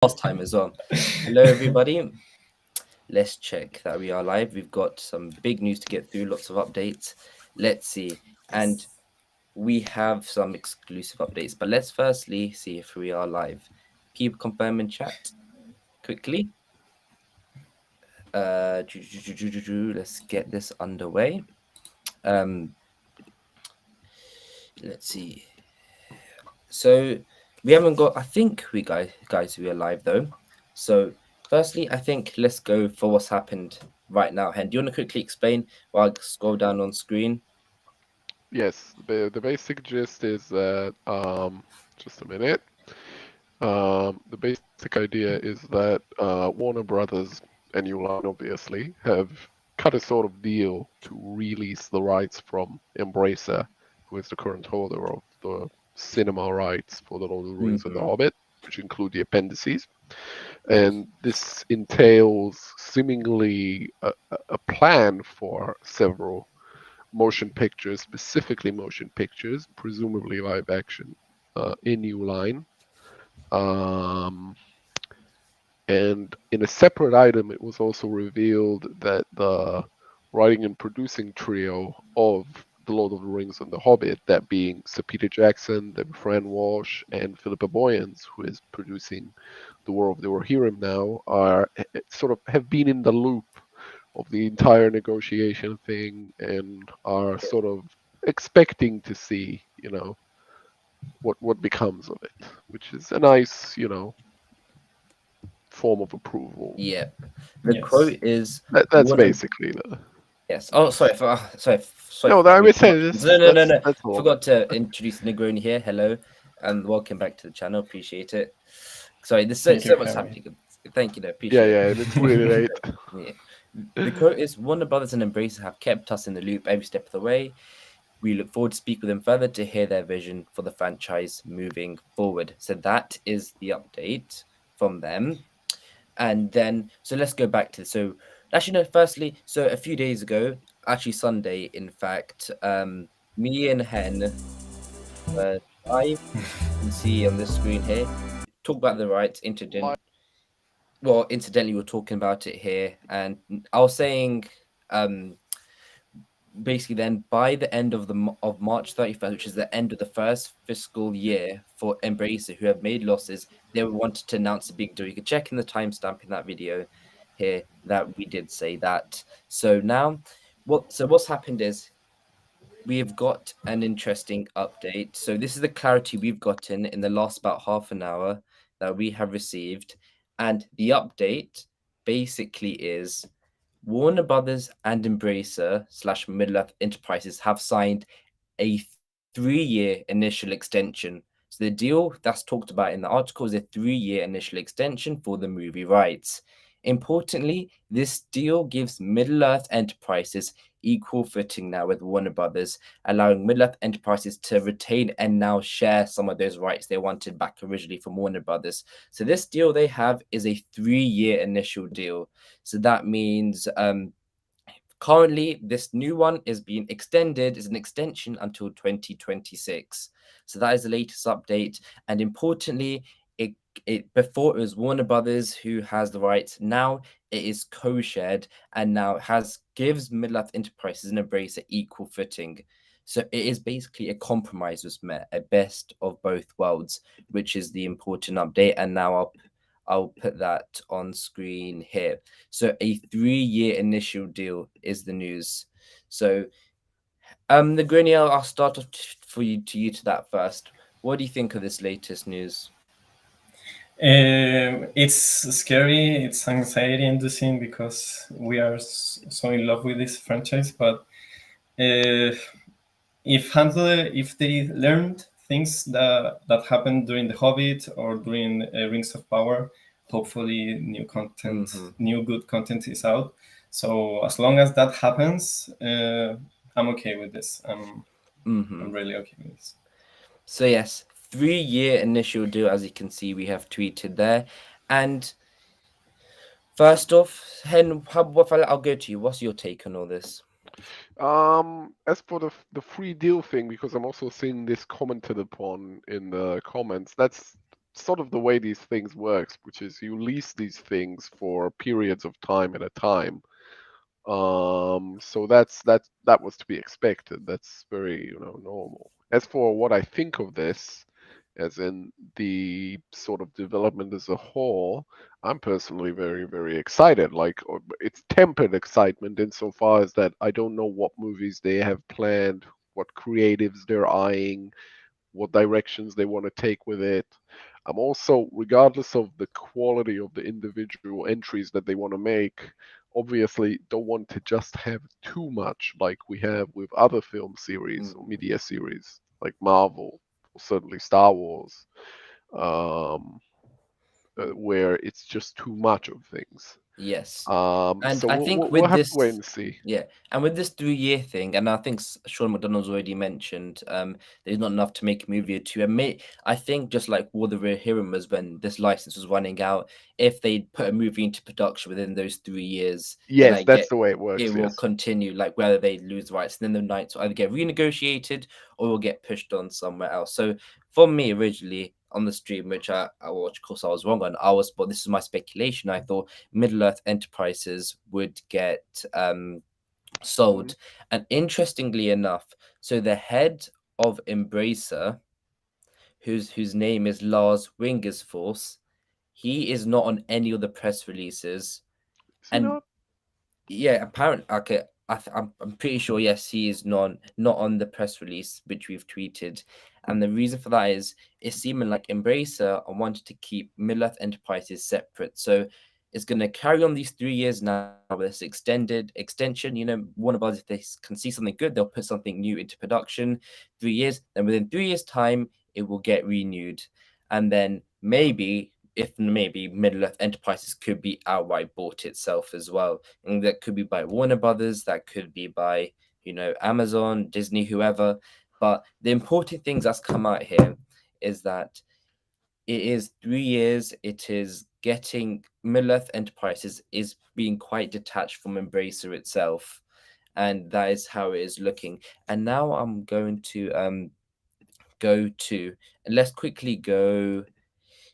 last time as well. Hello, everybody. Let's check that we are live. We've got some big news to get through, lots of updates. Let's see. And we have some exclusive updates, but let's firstly see if we are live. People confirm in chat quickly. Let's get this underway. Let's see. So we haven't got. I think we guys we are live though. So firstly, I think let's go for what's happened right now. Hen, do you want to quickly explain while I scroll down on screen? Yes, the basic gist is that just a minute. The basic idea is that Warner Brothers and New Line obviously have cut a sort of deal to release the rights from Embracer, who is the current holder of the cinema rights for The Lord of the Rings and The Hobbit, which include the appendices. And this entails seemingly a plan for several motion pictures, specifically motion pictures, presumably live action, in New Line. And in a separate item, it was also revealed that the writing and producing trio of The Lord of the Rings and The Hobbit, that being Sir Peter Jackson, Deborah Fran Walsh, and Philippa Boyens, who is producing The War of the Rohirrim now, are sort of have been in the loop of the entire negotiation thing and are sort of expecting to see, what becomes of it, which is a nice, form of approval. Yeah. The Yes. quote is That's basically the. Yes. Oh, sorry. Sorry. No, for I would say No. that's all. Forgot to introduce Negroni here. Hello, and welcome back to the channel. Appreciate it. Sorry, there's so much happening. Thank you. Appreciate it. Yeah, it's really late. Yeah. The quote is Warner Brothers and Embracer have kept us in the loop every step of the way. We look forward to speak with them further to hear their vision for the franchise moving forward. So that is the update from them. And then, so let's go back to, so actually, no, firstly, so a few days ago, actually Sunday, in fact, me and Hen, I can see on this screen here, talk about the rights, incidentally, we're talking about it here, and I was saying, basically then by the end of March 31st, which is the end of the first fiscal year for Embracer, who have made losses, they wanted to announce a big deal. You can check in the timestamp in that video here that we did say that. So now, what's happened is we have got an interesting update. So this is the clarity we've gotten in the last about half an hour that we have received, and the update basically is Warner Brothers and Embracer / Middle-earth Enterprises have signed a 3-year initial extension. So the deal that's talked about in the article is a 3-year initial extension for the movie rights. Importantly, this deal gives Middle-earth Enterprises equal footing now with Warner Brothers, allowing Middle-earth Enterprises to retain and now share some of those rights they wanted back originally from Warner Brothers. So this deal they have is a 3-year initial deal. So that means currently this new one is being extended, is an extension until 2026. So that is the latest update. And importantly, it before it was Warner Brothers who has the rights. Now it is co-shared and now gives Middle-earth Enterprises and Embracer equal footing. So it is basically a compromise was met, a best of both worlds, which is the important update. And now I'll put that on screen here. So a 3-year initial deal is the news. So the Grenier, I'll start off to you to that first. What do you think of this latest news? It's scary, it's anxiety inducing because we are so in love with this franchise, but if they learned things that happened during The Hobbit or during Rings of Power, hopefully new content, new good content is out. So as long as that happens, I'm okay with this. I'm really okay with this. So yes, 3-year initial deal, as you can see, we have tweeted there. And first off, Hen, I'll go to you. What's your take on all this? As for the free deal thing, because I'm also seeing this commented upon in the comments, that's sort of the way these things works, which is you lease these things for periods of time at a time. So that was to be expected. That's very, normal. As for what I think of this, as in the sort of development as a whole, I'm personally very, very excited. Like, it's tempered excitement insofar as that I don't know what movies they have planned, what creatives they're eyeing, what directions they want to take with it. I'm also, regardless of the quality of the individual entries that they want to make, obviously don't want to just have too much like we have with other film series or media series like Marvel, or certainly Star Wars, um, where it's just too much of things. Yes. And So I we'll, think we'll with have to wait this, and see. yeah, and with this 3-year thing, and I think Sean McDonald's already mentioned, there's not enough to make a movie or two. And I think just like War the Rohirrim was when this license was running out, if they put a movie into production within those 3 years, then Yes, that's the way it it works. will Yes. continue, like whether they lose rights, and then the rights will either get renegotiated or will get pushed on somewhere else. So for me, originally on the stream, which I watched, of course I was wrong on, but this is my speculation. I thought Middle Earth Enterprises would get sold. And interestingly enough, so the head of Embracer, whose name is Lars Wingersforce, he is not on any of the press releases. Is he And not? yeah, apparently, okay, I'm pretty sure, yes, he is not on the press release which we've tweeted, and the reason for that is it's seeming like Embracer wanted to keep Middle Earth Enterprises separate, so it's going to carry on these 3 years now with this extension. Warner Bros., if they can see something good, they'll put something new into production. 3 years, then within 3 years' time, it will get renewed, and then maybe Middle Earth Enterprises could be outright bought itself as well. And that could be by Warner Brothers, that could be by, Amazon, Disney, whoever. But the important things that's come out here is that it is 3 years. It is getting Middle Earth Enterprises is being quite detached from Embracer itself. And that is how it is looking. And now I'm going to and let's quickly go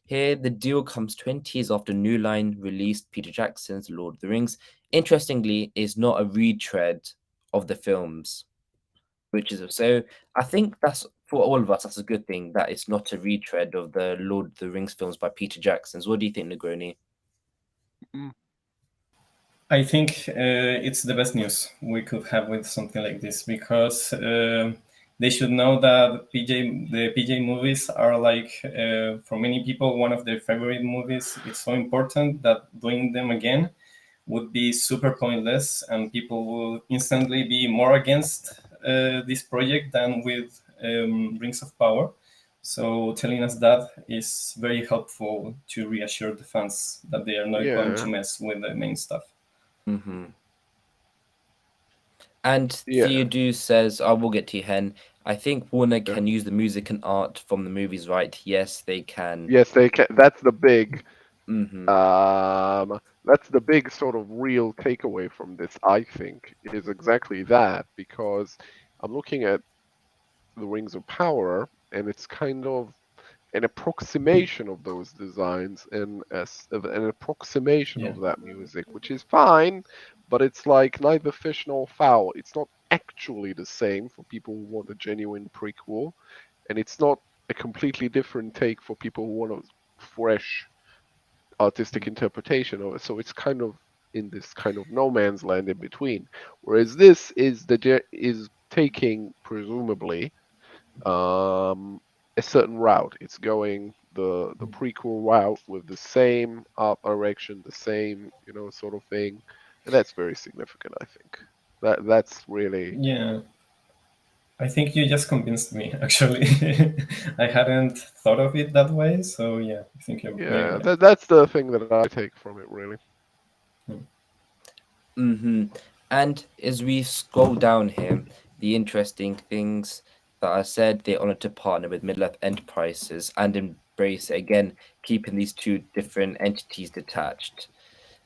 here. The deal comes 20 years after New Line released Peter Jackson's Lord of the Rings. Interestingly, is not a retread of the films, which is so. I think that's for all of us. That's a good thing that it's not a retread of the Lord of the Rings films by Peter Jackson's. What do you think, Negroni? I think it's the best news we could have with something like this, because they should know that the PJ movies are like, for many people, one of their favorite movies. It's so important that doing them again would be super pointless, and people will instantly be more against this project than with Rings of Power. So telling us that is very helpful to reassure the fans that they are not going to mess with the main stuff. Mm-hmm. And Theodore says, I will get to you, Hen. I think Warner can use the music and art from the movies, right? Yes, they can. Yes, they can. That's the big, that's the big sort of real takeaway from this, I think, is exactly that, because I'm looking at the Rings of Power, and it's kind of an approximation of those designs and an approximation of that music, which is fine, but it's like neither fish nor fowl. It's not actually the same for people who want a genuine prequel, and it's not a completely different take for people who want a fresh artistic interpretation of it. So it's kind of in this kind of no man's land in between. Whereas this is taking presumably a certain route. It's going the prequel route with the same art direction, the same sort of thing, and that's very significant. I think that's really I think you just convinced me. Actually, I hadn't thought of it that way. So yeah, I think you're that's the thing that I take from it really. And as we scroll down here, the interesting things that I said, they honor to partner with Middle Earth Enterprises and embrace again, keeping these two different entities detached.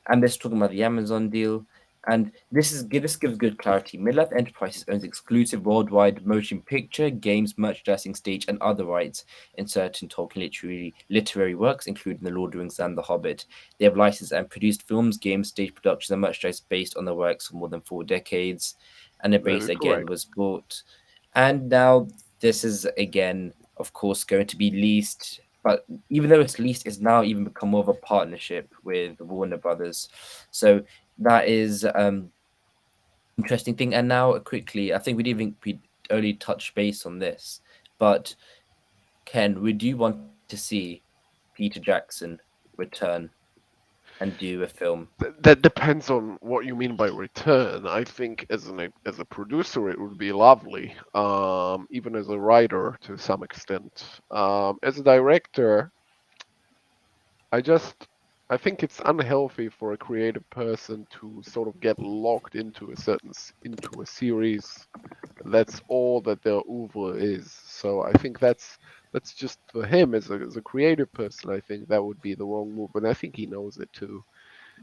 And they're talking about the Amazon deal. And this gives good clarity. Middle-earth Enterprises owns exclusive worldwide motion picture, games, merchandising, stage, and other rights in certain Tolkien literary works, including The Lord of the Rings and The Hobbit. They have licensed and produced films, games, stage productions, and merchandise based on the works for more than 4 decades. And That Embrace is again correct. was bought. And now this is again, of course, going to be leased. But even though it's leased, it's now even become more of a partnership with Warner Brothers. So that is interesting thing. And now quickly, I think we only touched base on this, but Ken, would you want to see Peter Jackson return and do a film? That depends on what you mean by return. I think as a producer, it would be lovely. Even as a writer to some extent. As a director, I just I think it's unhealthy for a creative person to sort of get locked into into a series. That's all that their oeuvre is. So I think that's just for him as a creative person. I think that would be the wrong move, and I think he knows it too.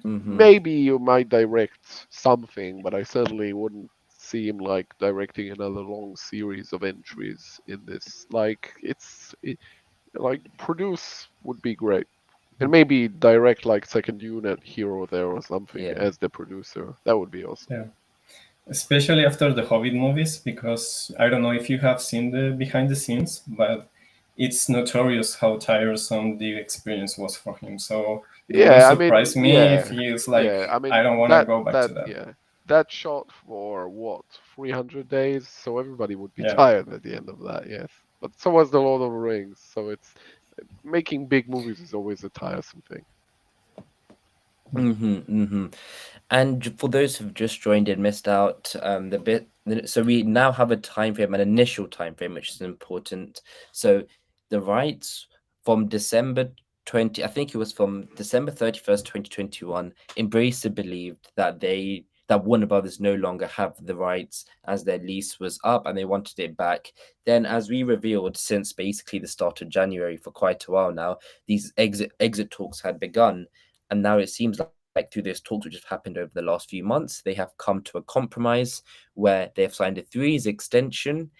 Mm-hmm. Maybe you might direct something, but I certainly wouldn't see him like directing another long series of entries in this. Like produce would be great. And maybe direct like second unit here or there or something Yeah. as the producer. That would be awesome. Yeah. Especially after the Hobbit movies, because I don't know if you have seen the behind the scenes, but it's notorious how tiresome the experience was for him. So it wouldn't Yeah, I surprise mean, me if yeah, he is like, yeah. I I mean don't want to go back to that. yeah, that shot for what 300 days, so everybody would be Yeah. tired at the end of that. Yes, but so was the Lord of the Rings. So it's making big movies is always a tiresome thing. Mm-hmm, mm-hmm. And for those who've just joined and missed out the bit, so we now have a time frame, an initial time frame, which is important. So the rights from December 20, I think it was from December 31st, 2021, Embracer believed that Warner Brothers no longer have the rights as their lease was up and they wanted it back. Then, as we revealed, since basically the start of January for quite a while now, these exit talks had begun, and now it seems like through those talks which have happened over the last few months, they have come to a compromise where they have signed a 3 years extension,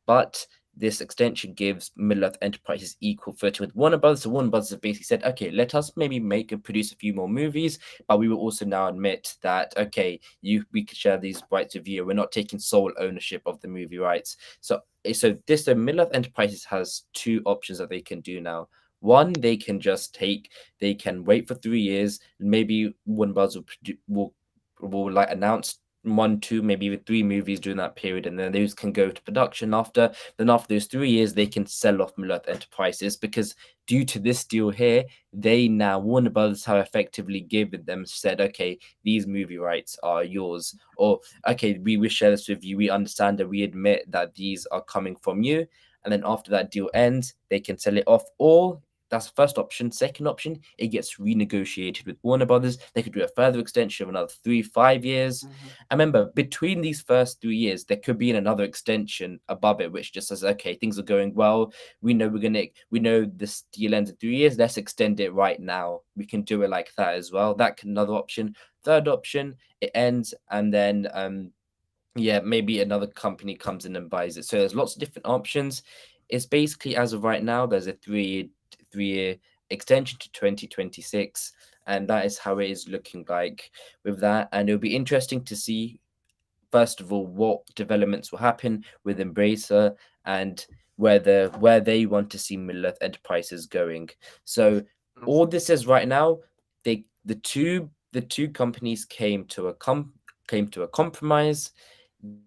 but this extension gives Middle-earth Enterprises equal footing with Warner Brothers. So Warner Brothers have basically said, okay, let us maybe make and produce a few more movies, but we will also now admit that, okay, we could share these rights with you. We're not taking sole ownership of the movie rights. So Middle-earth Enterprises has two options that they can do now. One, they can wait for 3 years. Maybe Warner Bros. Will like announce one, two, maybe even three movies during that period, and then those can go to production after. Then after those 3 years, they can sell off Middle-earth Enterprises because due to this deal here, they now Warner Brothers have effectively given them said, okay, these movie rights are yours, or okay, we will share this with you. We understand and we admit that these are coming from you. And then after that deal ends, they can sell it off, or that's the first option. Second option, it gets renegotiated with Warner Brothers. They could do a further extension of another 3, 5 years. Hmm. And remember, between these first 3 years, there could be another extension above it, which just says, okay, things are going well. We know this deal ends in 3 years. Let's extend it right now. We can do it like that as well. That can another option. Third option, it ends and then yeah, maybe another company comes in and buys it. So there's lots of different options. It's basically as of right now, there's a three year extension to 2026, and that is how it is looking like with that. And it'll be interesting to see, first of all, what developments will happen with Embracer and where they want to see Middle-earth Enterprises going. So all this is right now, the two companies came to a compromise.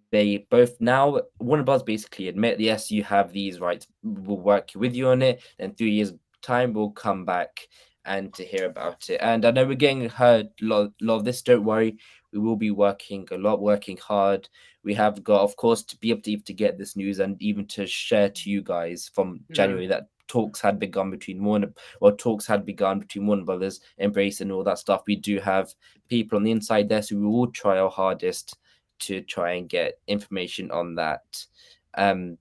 They both now Warner Bros. Basically admit, yes, you have these rights. We'll work with you on it. Then 3 years time, we'll come back and to hear about it. And I know we're getting heard a lot of this. Don't worry, we will be working a lot, working hard. We have got, of course, to be able to get this news and even to share to you guys from Yeah. January that talks had begun between Warner Brothers, Embrace, and all that stuff. We do have people on the inside there, so we will try our hardest to try and get information on that. Um,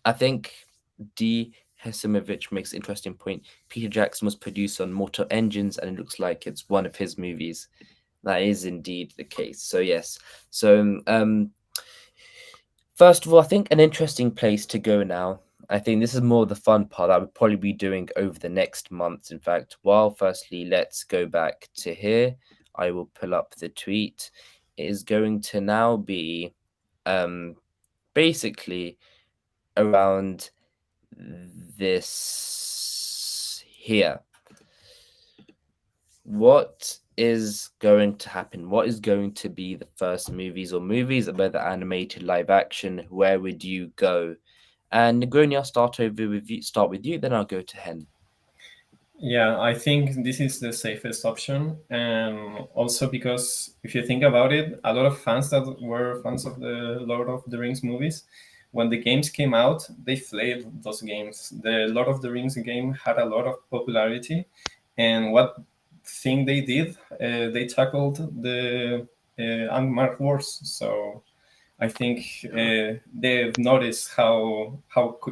I think D. Hesimovich makes an interesting point. Peter Jackson was produced on Mortal Engines, and it looks like it's one of his movies. That is indeed the case. So yes. So first of all, I think an interesting place to go now. I think this is more the fun part that we'll probably be doing over the next months. In fact, while firstly, let's go back to here. I will pull up the tweet. It is going to now be basically around this here. What is going to happen? What is going to be the first movies, whether animated, live action? Where would you go? And Negroni, I'll start with you, then I'll go to Hen. Yeah, I think this is the safest option. And also because if you think about it, a lot of fans that were fans of the Lord of the Rings movies, when the games came out, they played those games. The Lord of the Rings game had a lot of popularity. And what thing they did, they tackled the Angmar Wars. So I think they've noticed how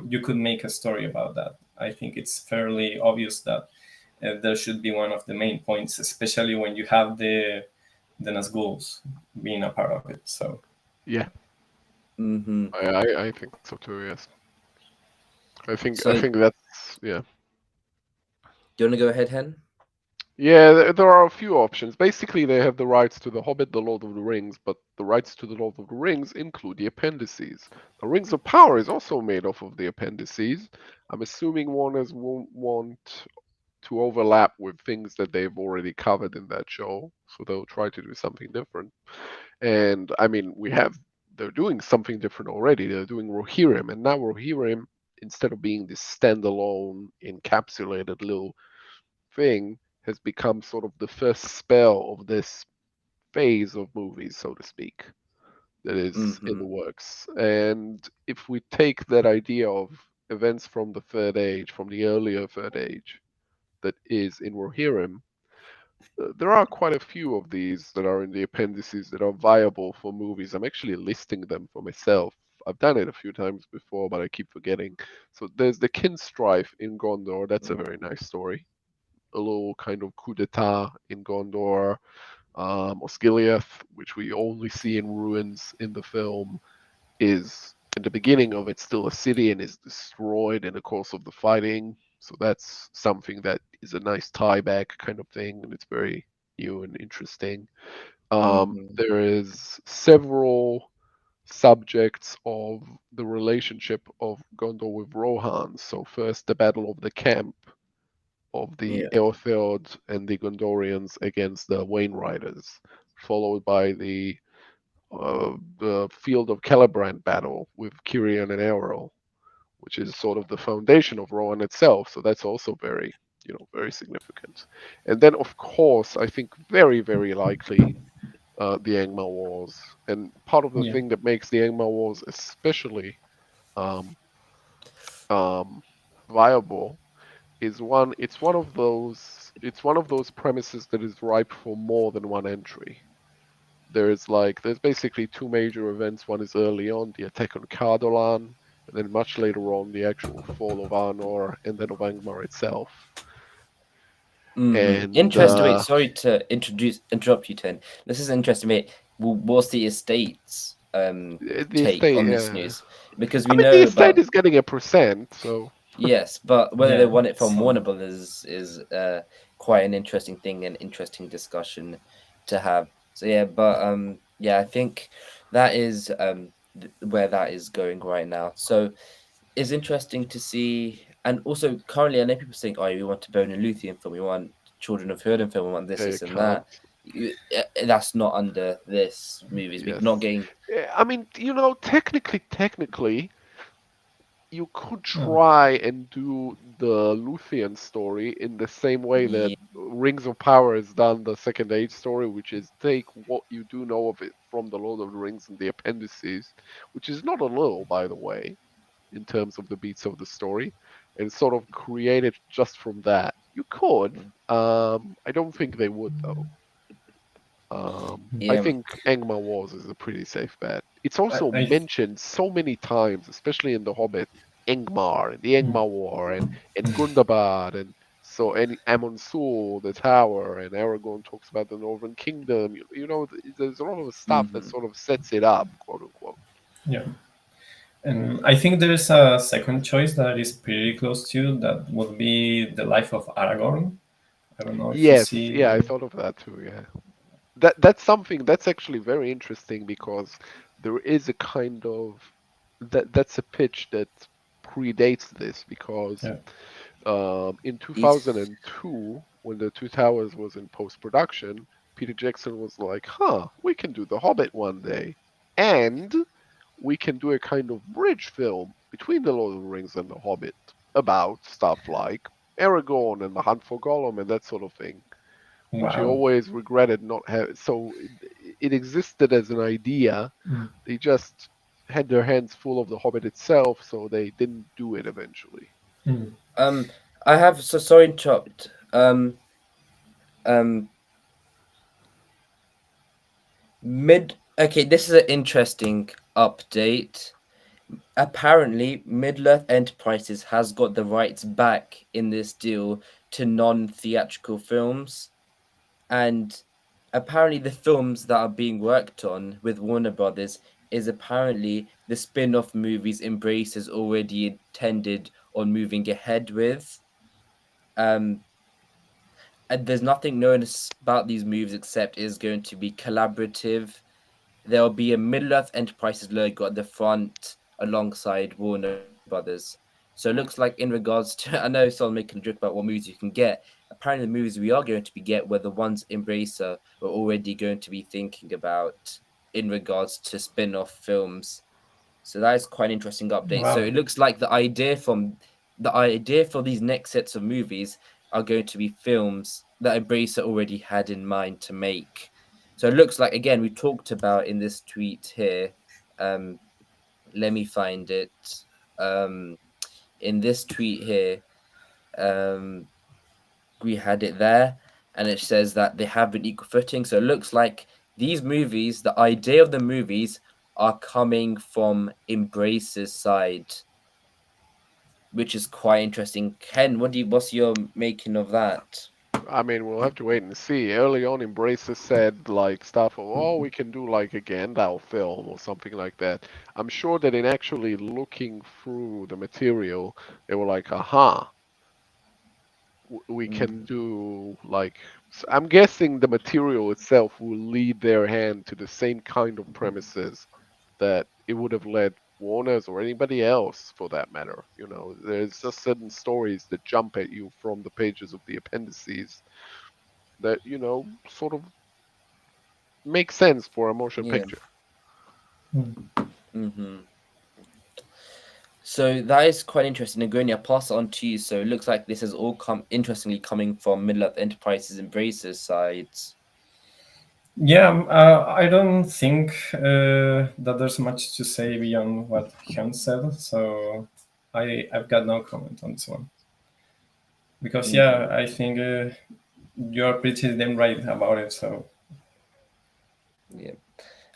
you could make a story about that. I think it's fairly obvious that there should be one of the main points, especially when you have the Nazguls being a part of it. So Yeah, Mm-hmm. I think so too. Yes, I think So, that's yeah. do you want to go ahead, Hen? Yeah, there are a few options. Basically, they have the rights to The Hobbit, The Lord of the Rings, but the rights to The Lord of the Rings include the appendices. The Rings of Power is also made off of the appendices. I'm assuming Warners won't want to overlap with things that they've already covered in that show, so they'll try to do something different. And I mean, they're doing something different already. They're doing Rohirrim, and now Rohirrim, instead of being this standalone, encapsulated little thing, has become sort of the first spell of this phase of movies, so to speak, that is in the works. And if we take that idea of events from the Third Age, from the earlier Third Age, that is in Rohirrim, there are quite a few of these that are in the appendices that are viable for movies. I'm actually listing them for myself. I've done it a few times before, but I keep forgetting. So there's the Kin Strife in Gondor. That's a very nice story. A little kind of coup d'etat in Gondor. Osgiliath, which we only see in ruins in the film, is in the beginning of it still a city and is destroyed in the course of the fighting. So that's something that is a nice tie back kind of thing, and it's very new and interesting. There is several subjects of the relationship of Gondor with Rohan. So first, the Battle of the Camp of the Yeah. Eotheod and the Gondorians against the Wainriders, followed by the Field of Celebrant battle with Kirian and Errol, which is sort of the foundation of Rohan itself. So that's also very, very significant. And then, of course, I think very, very likely the Angmar Wars. And part of the yeah, thing that makes the Angmar Wars especially um, viable is it's one of those premises that is ripe for more than one entry. There's basically two major events. One is early on, the attack on Cardolan, and then much later on, the actual fall of Arnor and then of Angmar itself. And Interesting. Wait, sorry to interrupt you, Ten. This is interesting. Wait, what's the estate's the take estate, on this yeah. news? Because I we mean, the know estate about is getting a percent, so yes, but whether they yeah. won it from So Warner Brothers is quite an interesting thing and interesting discussion to have. So yeah, but yeah, I think that is where that is going right now. So it's interesting to see, and also currently I know people saying, "Oh, we want a Bone and Luthien film, we want Children of Hurden film, we want this, yeah, you this, and can't. that." That's not under this movies. We're Yes. not getting. Yeah, I mean, technically, you could oh, try and do the Luthien story in the same way that Yeah. Rings of Power has done the Second Age story, which is take what you do know of it from the Lord of the Rings and the appendices, which is not a little, by the way, in terms of the beats of the story, and sort of create it just from that. You could. I don't think they would, though. I Yeah. think Angmar Wars is a pretty safe bet. It's also I mentioned so many times, especially in The Hobbit, Angmar and the Angmar War and Gundabad and So any Amon Sul, the tower, and Aragorn talks about the Northern Kingdom. There's a lot of stuff that sort of sets it up, quote unquote. Yeah. And I think there's a second choice that is pretty close to that would be the life of Aragorn. I don't know if you Yes, yeah, I see. thought of that too. Yeah, that's something that's actually very interesting because there is a kind of that's a pitch that predates this because Yeah. in He's 2002, when the Two Towers was in post-production, Peter Jackson was like, "Huh, we can do The Hobbit one day, and we can do a kind of bridge film between The Lord of the Rings and The Hobbit about stuff like Aragorn and the Hunt for Gollum and that sort of thing." Which he Wow. always regretted not having. So it existed as an idea. Mm. They just had their hands full of The Hobbit itself, so they didn't do it eventually. Mm. I have so sorry to interrupt. Um, Okay, this is an interesting update. Apparently, Middle-earth Enterprises has got the rights back in this deal to non-theatrical films, and apparently the films that are being worked on with Warner Brothers is apparently the spin-off movies Embrace has already intended on moving ahead with. Um, and there's nothing known about these moves except it is going to be collaborative. There'll be a Middle-earth Enterprises logo at the front alongside Warner Brothers. So it looks like in regards to, I know someone making a joke about what movies you can get. Apparently, the movies we are going to be get were the ones Embracer were already going to be thinking about in regards to spin-off films. So that is quite an interesting update. So Wow. it looks like the idea for these next sets of movies are going to be films that Embracer already had in mind to make. So it looks like again we talked about in this tweet here. Let me find it. Um, in this tweet here, we had it there, and it says that they have been equal footing. So it looks like these movies, the idea of the movies, are coming from Embrace's side, which is quite interesting. Ken, what's your making of that? I mean, we'll have to wait and see. Early on, Embracer said like stuff of, "Oh, we can do like a Gandalf film or something like that." I'm sure that in actually looking through the material, they were like, "Aha, we can do like." I'm guessing the material itself will lead their hand to the same kind of premises that it would have led Warner's or anybody else for that matter. There's just certain stories that jump at you from the pages of the appendices that, sort of make sense for a motion Yeah. picture. Mm-hmm. So that is quite interesting. Negroni, I'll pass it on to you. So it looks like this is all interestingly coming from Middle-earth Enterprises Embracer's sides. Yeah, I don't think that there's much to say beyond what Hans said, so I've got no comment on this one. Because yeah, I think you're pretty damn right about it. So yeah,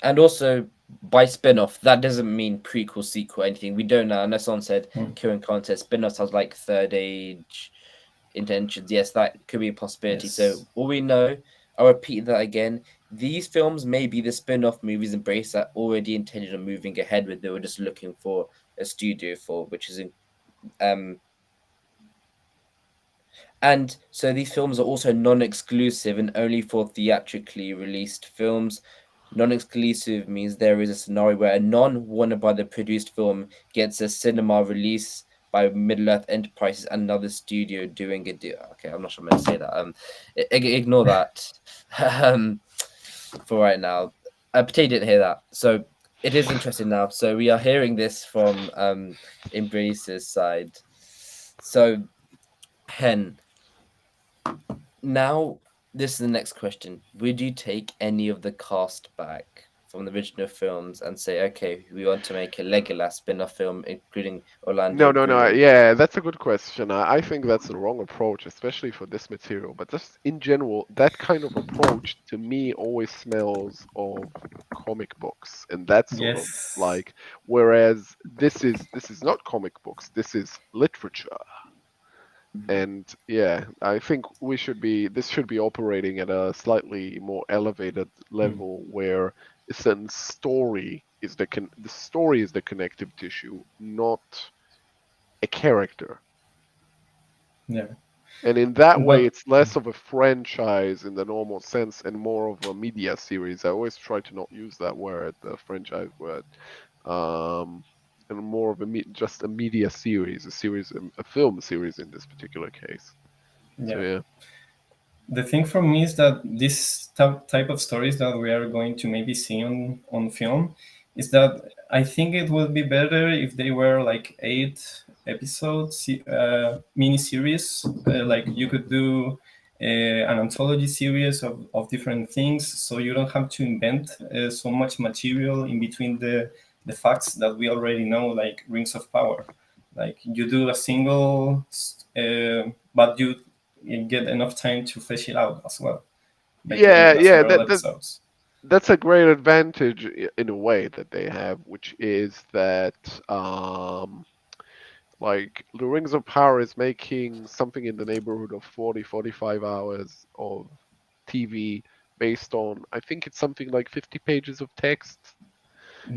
and also by spin-off, that doesn't mean prequel, sequel, anything. We don't know. Unless someone said Kieran Khan said spin-off sounds like Third Age intentions. Yes, that could be a possibility. yes. So all we know, I'll repeat that again. These films may be the spin-off movies Embrace that already intended on moving ahead with. They were just looking for a studio for, which is and so these films are also non-exclusive and only for theatrically released films. Non-exclusive means there is a scenario where a non-Warner Brother produced film gets a cinema release by Middle-earth Enterprises and another studio doing a deal. Okay, I'm not sure I'm going to say that. Ignore that for right now. Potato didn't hear that. So it is interesting now. So we are hearing this from Embrace's side. So, Hen, now, this is the next question. Would you take any of the cast back from the original films and say, okay, we want to make a Legolas spin-off film, including Orlando No. Bloom? Yeah, that's a good question. I think that's the wrong approach, especially for this material. But just in general, that kind of approach to me always smells of comic books, and that's sort of Yes. whereas this is not comic books. This is literature. And yeah, I think this should be operating at a slightly more elevated level where a certain story is the story is the connective tissue, not a character. Yeah. And in that way, But it's less of a franchise in the normal sense and more of a media series. I always try to not use that word, the franchise word, um, and more of just a media series, a film series in this particular case. So yeah, yeah. the thing for me is that this type of stories that we are going to maybe see on film is that I think it would be better if they were like 8 episodes, mini series. Like you could do an anthology series of different things, so you don't have to invent so much material in between the facts that we already know, like Rings of Power. Like you do a single, but you get enough time to flesh it out as well by Yeah, putting yeah, several episodes. that's a great advantage in a way that they have, which is that like the Rings of Power is making something in the neighborhood of 40-45 hours of TV based on, I think it's something like 50 pages of text.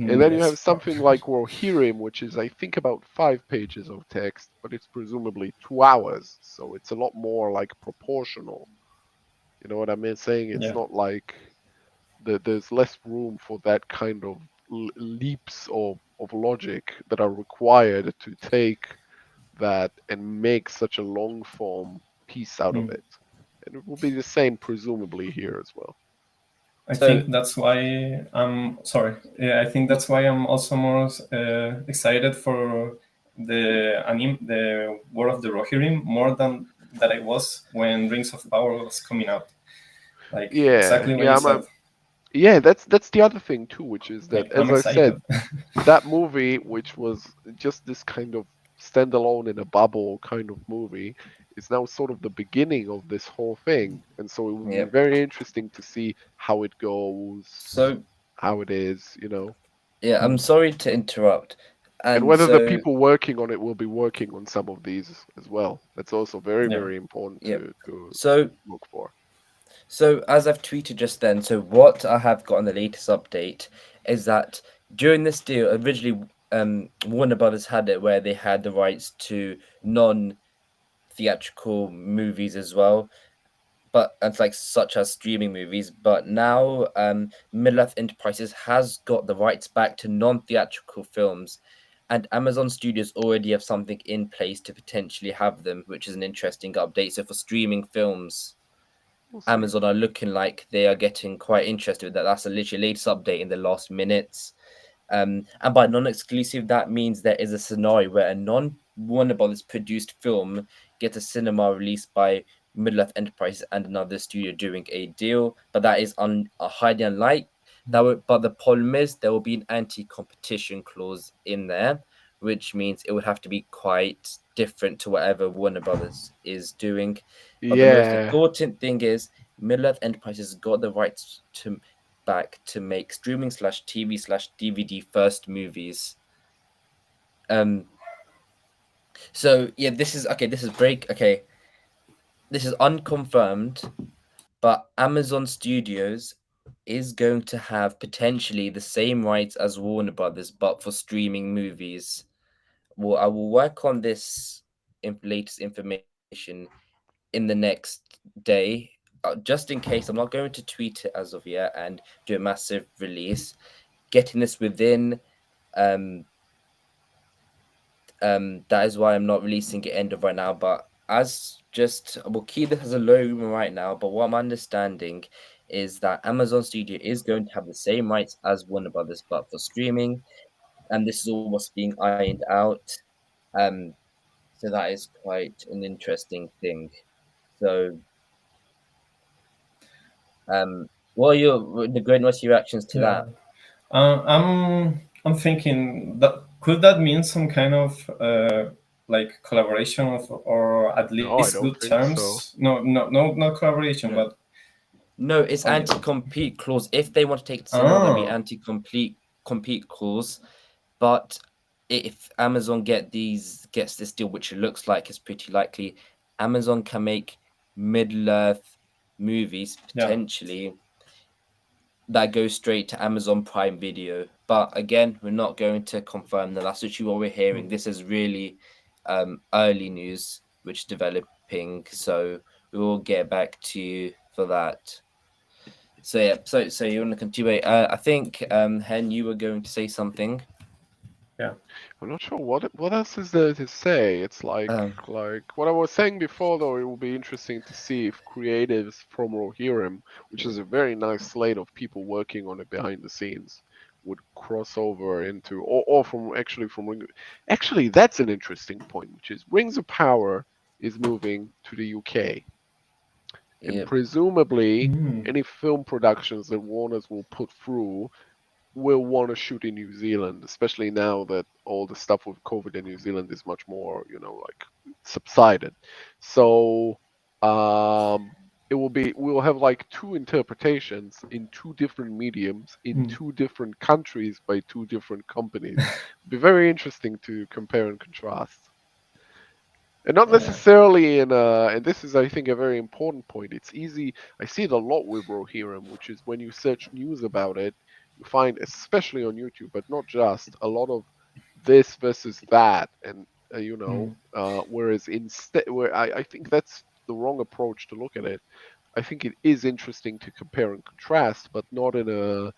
And then you Yes, have something like Rohirrim, which is, I think, about 5 pages of text, but it's presumably 2 hours. So it's a lot more like proportional. You know what I mean? Saying it's yeah. not like there's less room for that kind of leaps of logic that are required to take that and make such a long form piece out of Mm. it. And it will be the same, presumably, here as well. I So think that's why I'm sorry. Yeah, I think that's why I'm also more excited for the War of the Rohirrim, more than that I was when Rings of Power was coming out. Like Yeah, exactly what yeah, you said. yeah. That's the other thing too, which is that, Like I'm as I said, excited. that movie, which was just this kind of standalone in a bubble kind of movie, is now sort of the beginning of this whole thing. And so it will be yep. very interesting to see how it goes, So how it is. yeah, I'm Mm. sorry to interrupt. And And whether the so people working on it will be working on some of these as well. That's also very, Yeah. very important yep. to So look for. So as I've tweeted just then, so what I have got on the latest update is that during this deal, originally Warner Brothers had it where they had the rights to non-theatrical movies as well, but it's like such as streaming movies. But now Middle Earth Enterprises has got the rights back to non-theatrical films. And Amazon Studios already have something in place to potentially have them, which is an interesting update. So for streaming films, We'll see. Amazon are looking like they are getting quite interested with that. That's a literally latest update in the last minutes. And by non-exclusive, that means there is a scenario where a non-Warner Brothers produced film gets a cinema release by Middle Earth Enterprises and another studio doing a deal, but that is highly unlikely. But the problem is there will be an anti-competition clause in there, which means it would have to be quite different to whatever Warner Brothers is doing. But the most Yeah. important thing is Middle Earth Enterprises got the rights to back to make streaming slash TV slash DVD first movies. Um. So yeah, this is okay. This is break. Okay, this is unconfirmed, but Amazon Studios is going to have potentially the same rights as Warner Brothers, but for streaming movies. Well, I will work on this latest information in the next day, just in case. I'm not going to tweet it as of yet and do a massive release. Getting this within um that is why I'm not releasing it end of right now. But as just we'll keep this as a low rumor right now. But what I'm understanding is that Amazon Studio is going to have the same rights as Warner Brothers, but for streaming, and this is all what's being ironed out. Um, so that is quite an interesting thing. So, what are what's your reactions to Yeah. that? I'm thinking that could that mean some kind of like collaboration or at No, I least don't good think so. terms? No, no, no, not collaboration, No, but no, it's okay. anti-compete clause. If they want to take it to cinema, there'll be Ah, anti-compete compete clause. But if Amazon gets this deal, which it looks like is pretty likely, Amazon can make Middle-earth movies potentially that go straight to Amazon Prime Video. But again, we're not going to confirm that. That's actually what we're hearing. This is really early news which is developing. So we will get back to you for that. So yeah, so you want to continue? I think Hen, you were going to say something. Yeah. I'm not sure what else is there to say. It's like what I was saying before, though. It will be interesting to see if creatives from Rohirrim, which is a very nice slate of people working on it behind the scenes, would cross over into, or from actually that's an interesting point, which is Rings of Power is moving to the UK, and presumably any film productions that Warner's will put through will want to shoot in New Zealand, especially now that all the stuff with COVID in New Zealand is much more, like subsided. So we'll have like two interpretations in two different mediums in two different countries by two different companies. It'll be very interesting to compare and contrast. And not necessarily and this is, I think, a very important point. It's easy. I see it a lot with Rohirrim, which is when you search news about it, you find, especially on YouTube, but not just, a lot of this versus that, and whereas where I think that's the wrong approach to look at it. I think it is interesting to compare and contrast, but not in a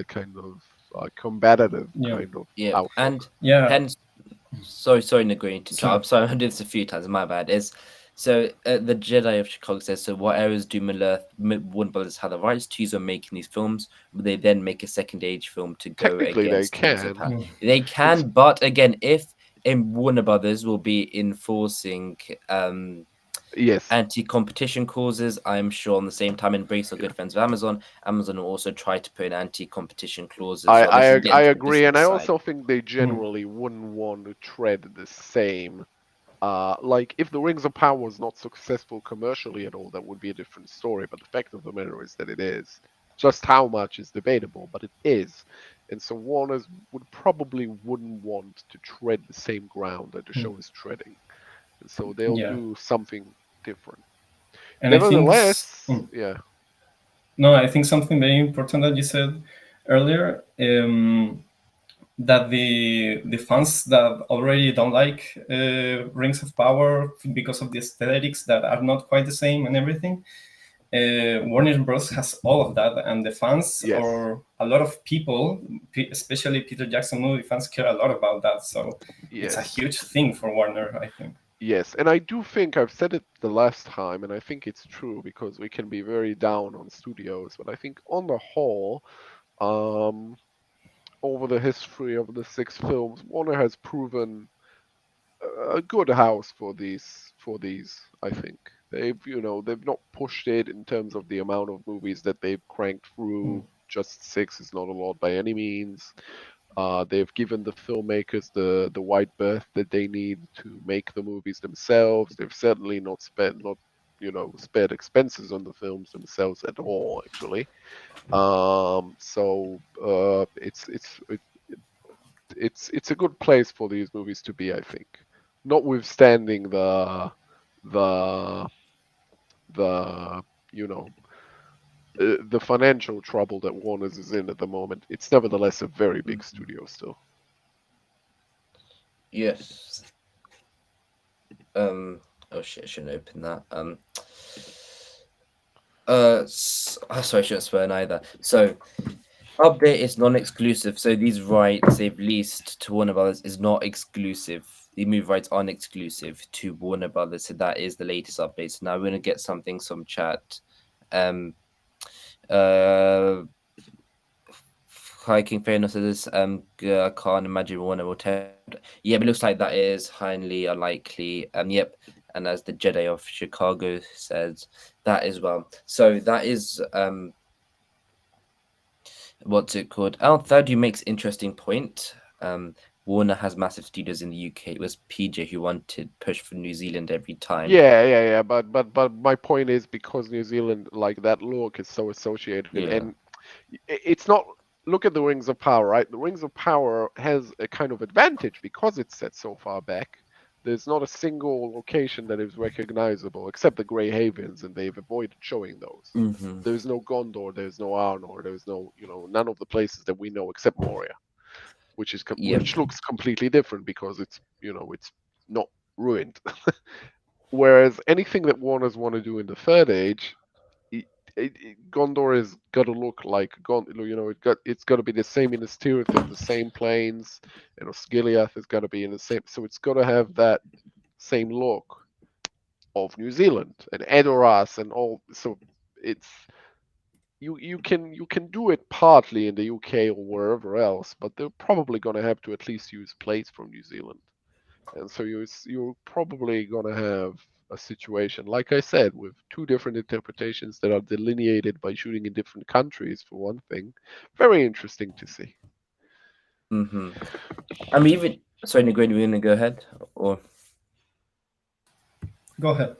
kind of combative kind of outlook. And hence, sorry, Naguri, to interrupt. Sorry, I did this a few times. My bad. So the Jedi of Chicago says, so what areas do Warner Brothers have the rights to use on making these films? Would they then make a second age film to go Technically, against they can. They can, but again, if Warner Brothers will be enforcing yes, anti-competition clauses, I'm sure on the same time Embrace are good friends with Amazon. Amazon will also try to put in anti-competition clauses. I agree, and I also think they generally wouldn't want to tread the same. Like if the Rings of Power was not successful commercially at all, that would be a different story. But the fact of the matter is that it is. Just how much is debatable, but it is. And so Warner's probably wouldn't want to tread the same ground that the show is treading. And so they'll do something different. And nevertheless, No, I think something very important that you said earlier, that the fans that already don't like Rings of Power because of the aesthetics that are not quite the same and everything, Warner Bros. Has all of that, and the fans, or a lot of people, especially Peter Jackson movie fans, care a lot about that. So it's a huge thing for Warner, I think. Yes, and I do think I've said it the last time, and I think it's true because we can be very down on studios, but I think on the whole, over the history of the 6 films, Warner has proven a good house for these. I think they've not pushed it in terms of the amount of movies that they've cranked through. Just 6 is not a lot by any means. They've given the filmmakers the wide berth that they need to make the movies themselves. They've certainly not spared expenses on the films themselves at all, actually. So it's a good place for these movies to be, I think. Notwithstanding the financial trouble that Warner's is in at the moment, it's nevertheless a very big studio still. Yes. Oh shit! I shouldn't open that. Sorry, I shouldn't swear either. So, update is non-exclusive. So these rights they've leased to Warner Brothers is not exclusive. The movie rights aren't exclusive to Warner Brothers. So that is the latest update. So now we're gonna get some chat. Hi King Fairness says I can't imagine Warner will tell. Yeah, but it looks like that is highly unlikely. Yep. And as the Jedi of Chicago says, that as well. So that is what's it called? Third, you makes interesting point. Warner has massive studios in the UK. It was PJ who wanted push for New Zealand every time. Yeah. But my point is because New Zealand, like that look, is so associated, and it's not. Look at the Rings of Power, right? The Rings of Power has a kind of advantage because it's set so far back. There's not a single location that is recognizable except the Grey Havens, and they've avoided showing those. Mm-hmm. There's no Gondor, there's no Arnor, there's no, none of the places that we know except Moria, which Yep. which looks completely different because it's, it's not ruined. Whereas anything that Warners want to do in the Third Age, Gondor has got to look like it's got to be the same in Ystirith, the same plains, and Osgiliath has got to be in the same. So it's got to have that same look of New Zealand and Edoras and all. So it's you can do it partly in the UK or wherever else, but they're probably going to have to at least use plates from New Zealand. And so you're probably going to have a situation, like I said, with two different interpretations that are delineated by shooting in different countries, for one thing. Very interesting to see. Mm-hmm. I mean, even sorry, Negrini, we're gonna go ahead, or Go ahead.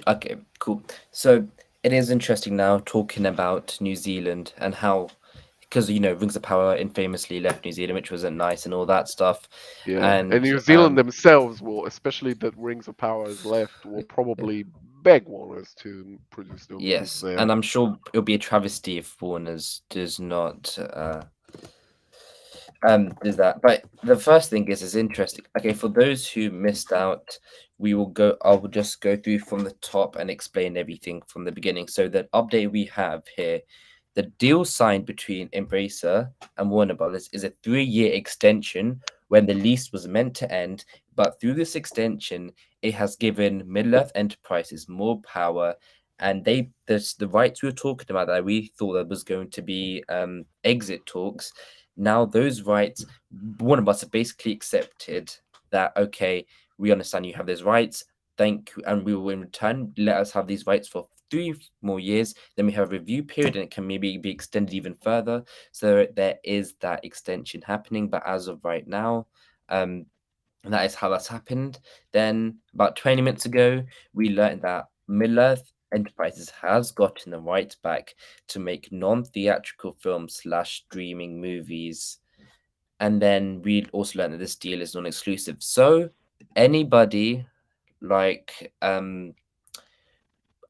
okay, cool. So it is interesting now talking about New Zealand and how, because Rings of Power infamously left New Zealand, which wasn't nice, and all that stuff. Yeah, And New Zealand themselves will, especially that Rings of Power is left, will probably beg Warners to produce their movies yes, there. and I'm sure it'll be a travesty if Warner's does not do that. But the first thing is interesting. Okay, for those who missed out, I will just go through from the top and explain everything from the beginning. So the update we have here, the deal signed between Embracer and Warner Brothers is a 3-year extension when the lease was meant to end. But through this extension, it has given Middle-earth Enterprises more power, and the rights we were talking about that we thought that was going to be exit talks. Now those rights, one of us have basically accepted that, okay, we understand you have those rights, thank you, and we will in return let us have these rights for 3 more years. Then we have a review period, and it can maybe be extended even further. So there is that extension happening, but as of right now, and that is how that's happened. Then about 20 minutes ago, we learned that Middle-earth Enterprises has gotten the rights back to make non-theatrical films / streaming movies. And then we also learned that this deal is non-exclusive. So anybody like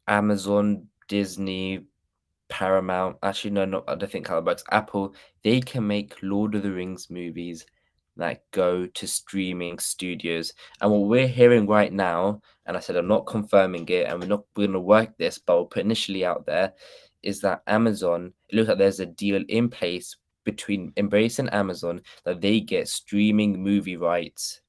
Amazon, Disney, Paramount, actually no, I don't think how it works. Apple, they can make Lord of the Rings movies that go to streaming studios. And what we're hearing right now, and I said I'm not confirming it, and we're going to work this, but we'll put initially out there, is that Amazon, it looks like there's a deal in place between Embrace and Amazon that they get streaming movie rights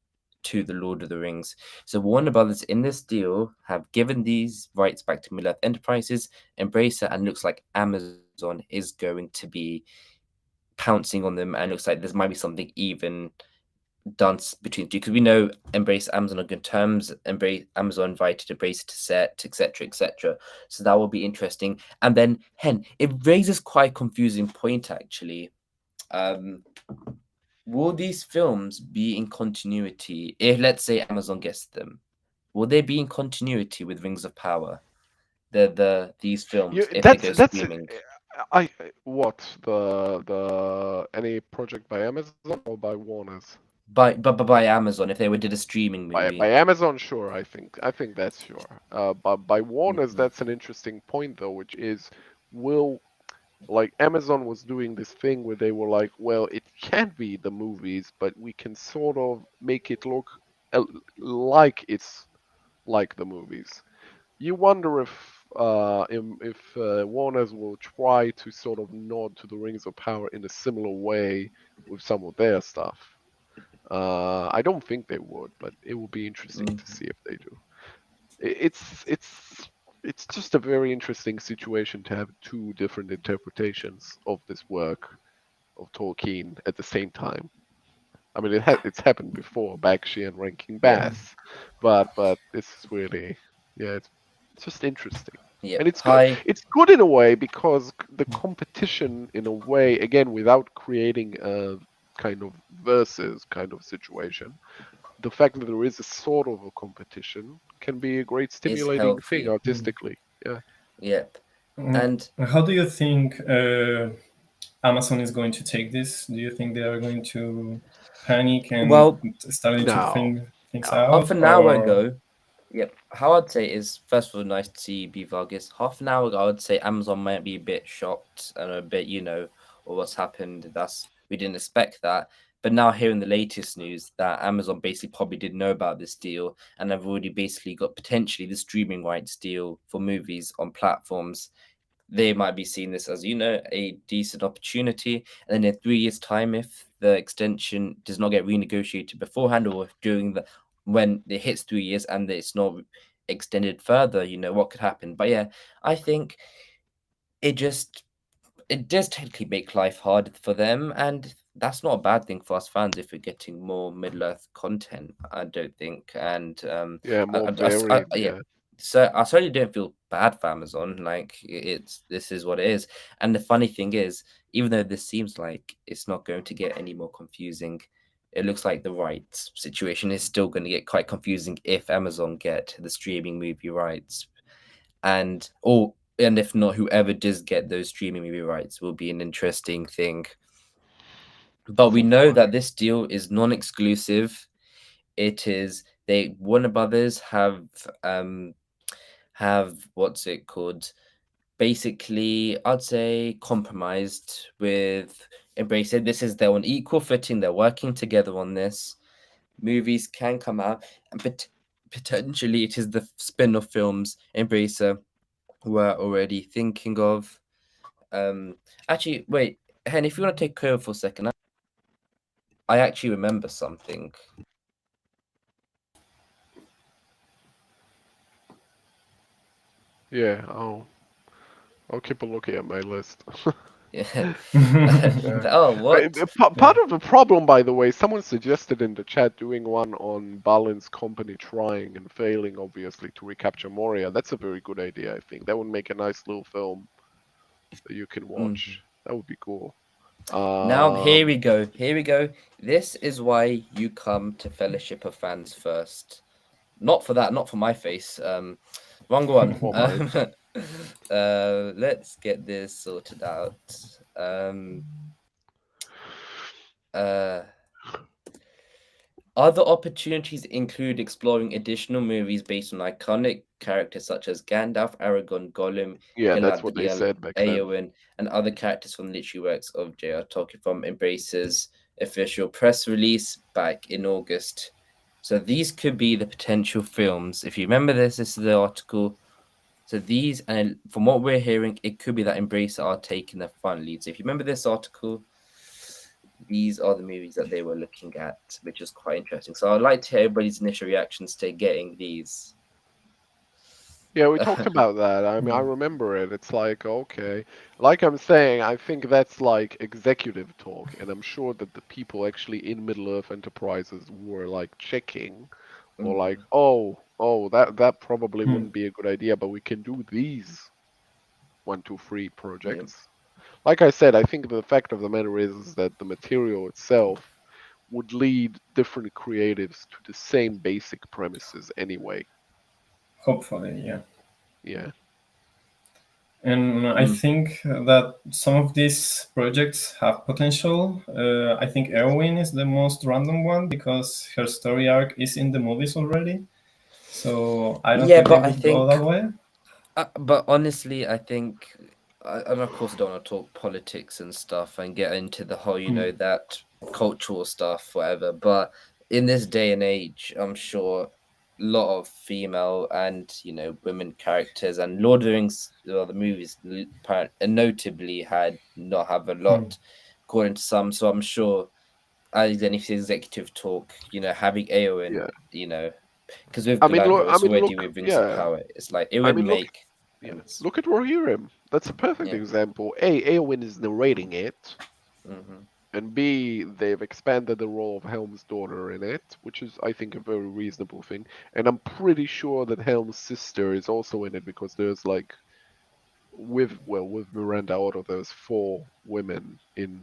to the Lord of the Rings. So Warner Brothers in this deal have given these rights back to Middle-earth Enterprises, Embracer, and looks like Amazon is going to be pouncing on them, and looks like there might be something even done between two, because we know Embrace Amazon on good terms. Amazon invited Embrace to set, etc., etc. So that will be interesting. And then it raises quite a confusing point actually. Will these films be in continuity if, let's say, Amazon gets them? Will they be in continuity with Rings of Power? These films, if they go streaming. The any project by Amazon or by Warner's? By Amazon, if they did a streaming movie. By Amazon, sure. I think that's sure. But by Warner's, that's an interesting point though, which is, like Amazon was doing this thing where they were like, well, it can't be the movies, but we can sort of make it look like it's like the movies. You wonder if Warner's will try to sort of nod to the Rings of Power in a similar way with some of their stuff. I don't think they would, but it will be interesting to see if they do. It's just a very interesting situation to have two different interpretations of this work of Tolkien at the same time. I mean, it's happened before, Bakshi and Ranking Bass, but this is really, it's just interesting. Yeah, and it's good. It's good in a way because the competition, in a way, again, without creating a kind of versus kind of situation, the fact that there is a sort of a competition can be a great stimulating thing artistically. Yeah. Yep. And how do you think Amazon is going to take this? Do you think they are going to panic and starting to think things Half out, an hour or ago, yep. How I'd say is, first of all, nice to see you be Vargas. Half an hour ago, I would say Amazon might be a bit shocked and a bit, or what's happened. We didn't expect that. But now hearing the latest news that Amazon basically probably didn't know about this deal and have already basically got potentially the streaming rights deal for movies on platforms, they might be seeing this as, a decent opportunity. And then in 3 years' time, if the extension does not get renegotiated beforehand or when it hits 3 years and it's not extended further, what could happen. But yeah, I think it does technically make life hard for them, and that's not a bad thing for us fans if we're getting more Middle Earth content, I don't think. And Yeah, I, more I, varied. yeah, Yeah. so I certainly don't feel bad for Amazon. Like this is what it is. And the funny thing is, even though this seems like it's not going to get any more confusing, it looks like the rights situation is still going to get quite confusing if Amazon get the streaming movie rights, and if not, whoever does get those streaming movie rights will be an interesting thing. But we know that this deal is non-exclusive. It is Warner Brothers have what's it called? Basically, I'd say compromised with Embrace It. This is they're on equal footing. They're working together on this. Movies can come out, but potentially it is the spin-off films Embracer were already thinking of. Actually, wait, Hen, if you want to take over for a second, I actually remember something. Yeah. I'll keep a looking at my list. Yeah. Yeah. Oh, what? Part of the problem, by the way, someone suggested in the chat doing one on Balin's company trying and failing, obviously, to recapture Moria. That's a very good idea, I think. That would make a nice little film that you can watch. That would be cool. Now, here we go. Here we go. This is why you come to Fellowship of Fans first. Not for that, not for my face. Wrong one. For mine. Let's get this sorted out. Other opportunities include exploring additional movies based on iconic characters such as Gandalf, Aragorn, Gollum, Yeah, that's what they Galadriel, said back then. Eowyn, and other characters from the literary works of J.R. Tolkien from Embrace's official press release back in August. So these could be the potential films. If you remember this is the article. So these, and from what we're hearing, it could be that Embracer are taking the front lead. So if you remember this article, these are the movies that they were looking at, which is quite interesting. So I'd like to hear everybody's initial reactions to getting these. Yeah, we talked about that. I mean, I remember it. It's like, okay. Like I'm saying, I think that's like executive talk, and I'm sure that the people actually in Middle-earth Enterprises were like checking or like, oh, that probably wouldn't be a good idea, but we can do these 1, 2, 3 projects. Like I said, I think the fact of the matter is that the material itself would lead different creatives to the same basic premises anyway. Hopefully, yeah. Yeah. And I think that some of these projects have potential. I think Eowyn is the most random one because her story arc is in the movies already. So I don't think they would go that way. But honestly, I think, and of course, I don't want to talk politics and stuff and get into the whole, that cultural stuff, whatever. But in this day and age, I'm sure a lot of female and women characters and Lord of the Rings, the movies, notably had not have a lot, according to some. So I'm sure, as any executive talk, having Eowyn, because with Galadriel, it's already with Rings of Power. It's like it would make. Yeah. Look at Rohirrim. That's a perfect example. A, Eowyn is narrating it, and B, they've expanded the role of Helm's daughter in it, which is, I think, a very reasonable thing. And I'm pretty sure that Helm's sister is also in it because there's like, with Miranda Otto, there's 4 women in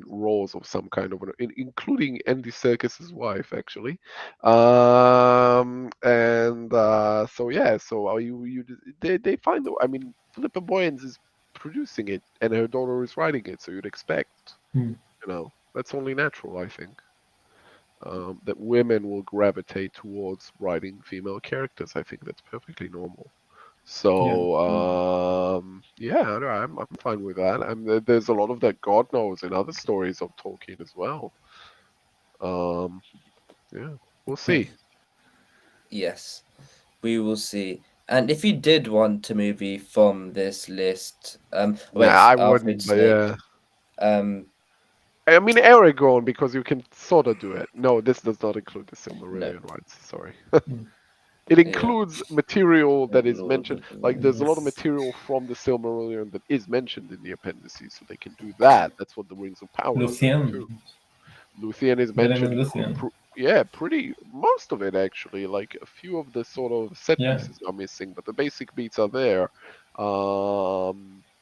roles of some kind of, including Andy Serkis's wife, actually. So yeah, so they find, I mean, Philippa Boyens is producing it and her daughter is writing it, so you'd expect, that's only natural, I think. that women will gravitate towards writing female characters. I think that's perfectly normal. Yeah. So yeah, no, I'm fine with that. There's a lot of that God knows in other stories of Tolkien as well. Um, yeah, we'll Yeah. see. Yes, we will see. And if you did want a movie from this list, Nah, wait, I I was going wouldn't, to but say, yeah. um, I mean Aragorn because you can sort of do it. No, this does not include the no, Silmarillion rights. Sorry. Mm. It yeah, includes material that is Lord of mentioned. the Like there's a lot of Yes. material from the Silmarillion that is mentioned in the appendices, so they can do that. That's what the Rings of Power are doing Luthien. too. Luthien is Beren and mentioned. Luthien. Yeah, pretty most of it actually. Like a few of the sort of set Yeah. pieces are missing, but the basic beats are there.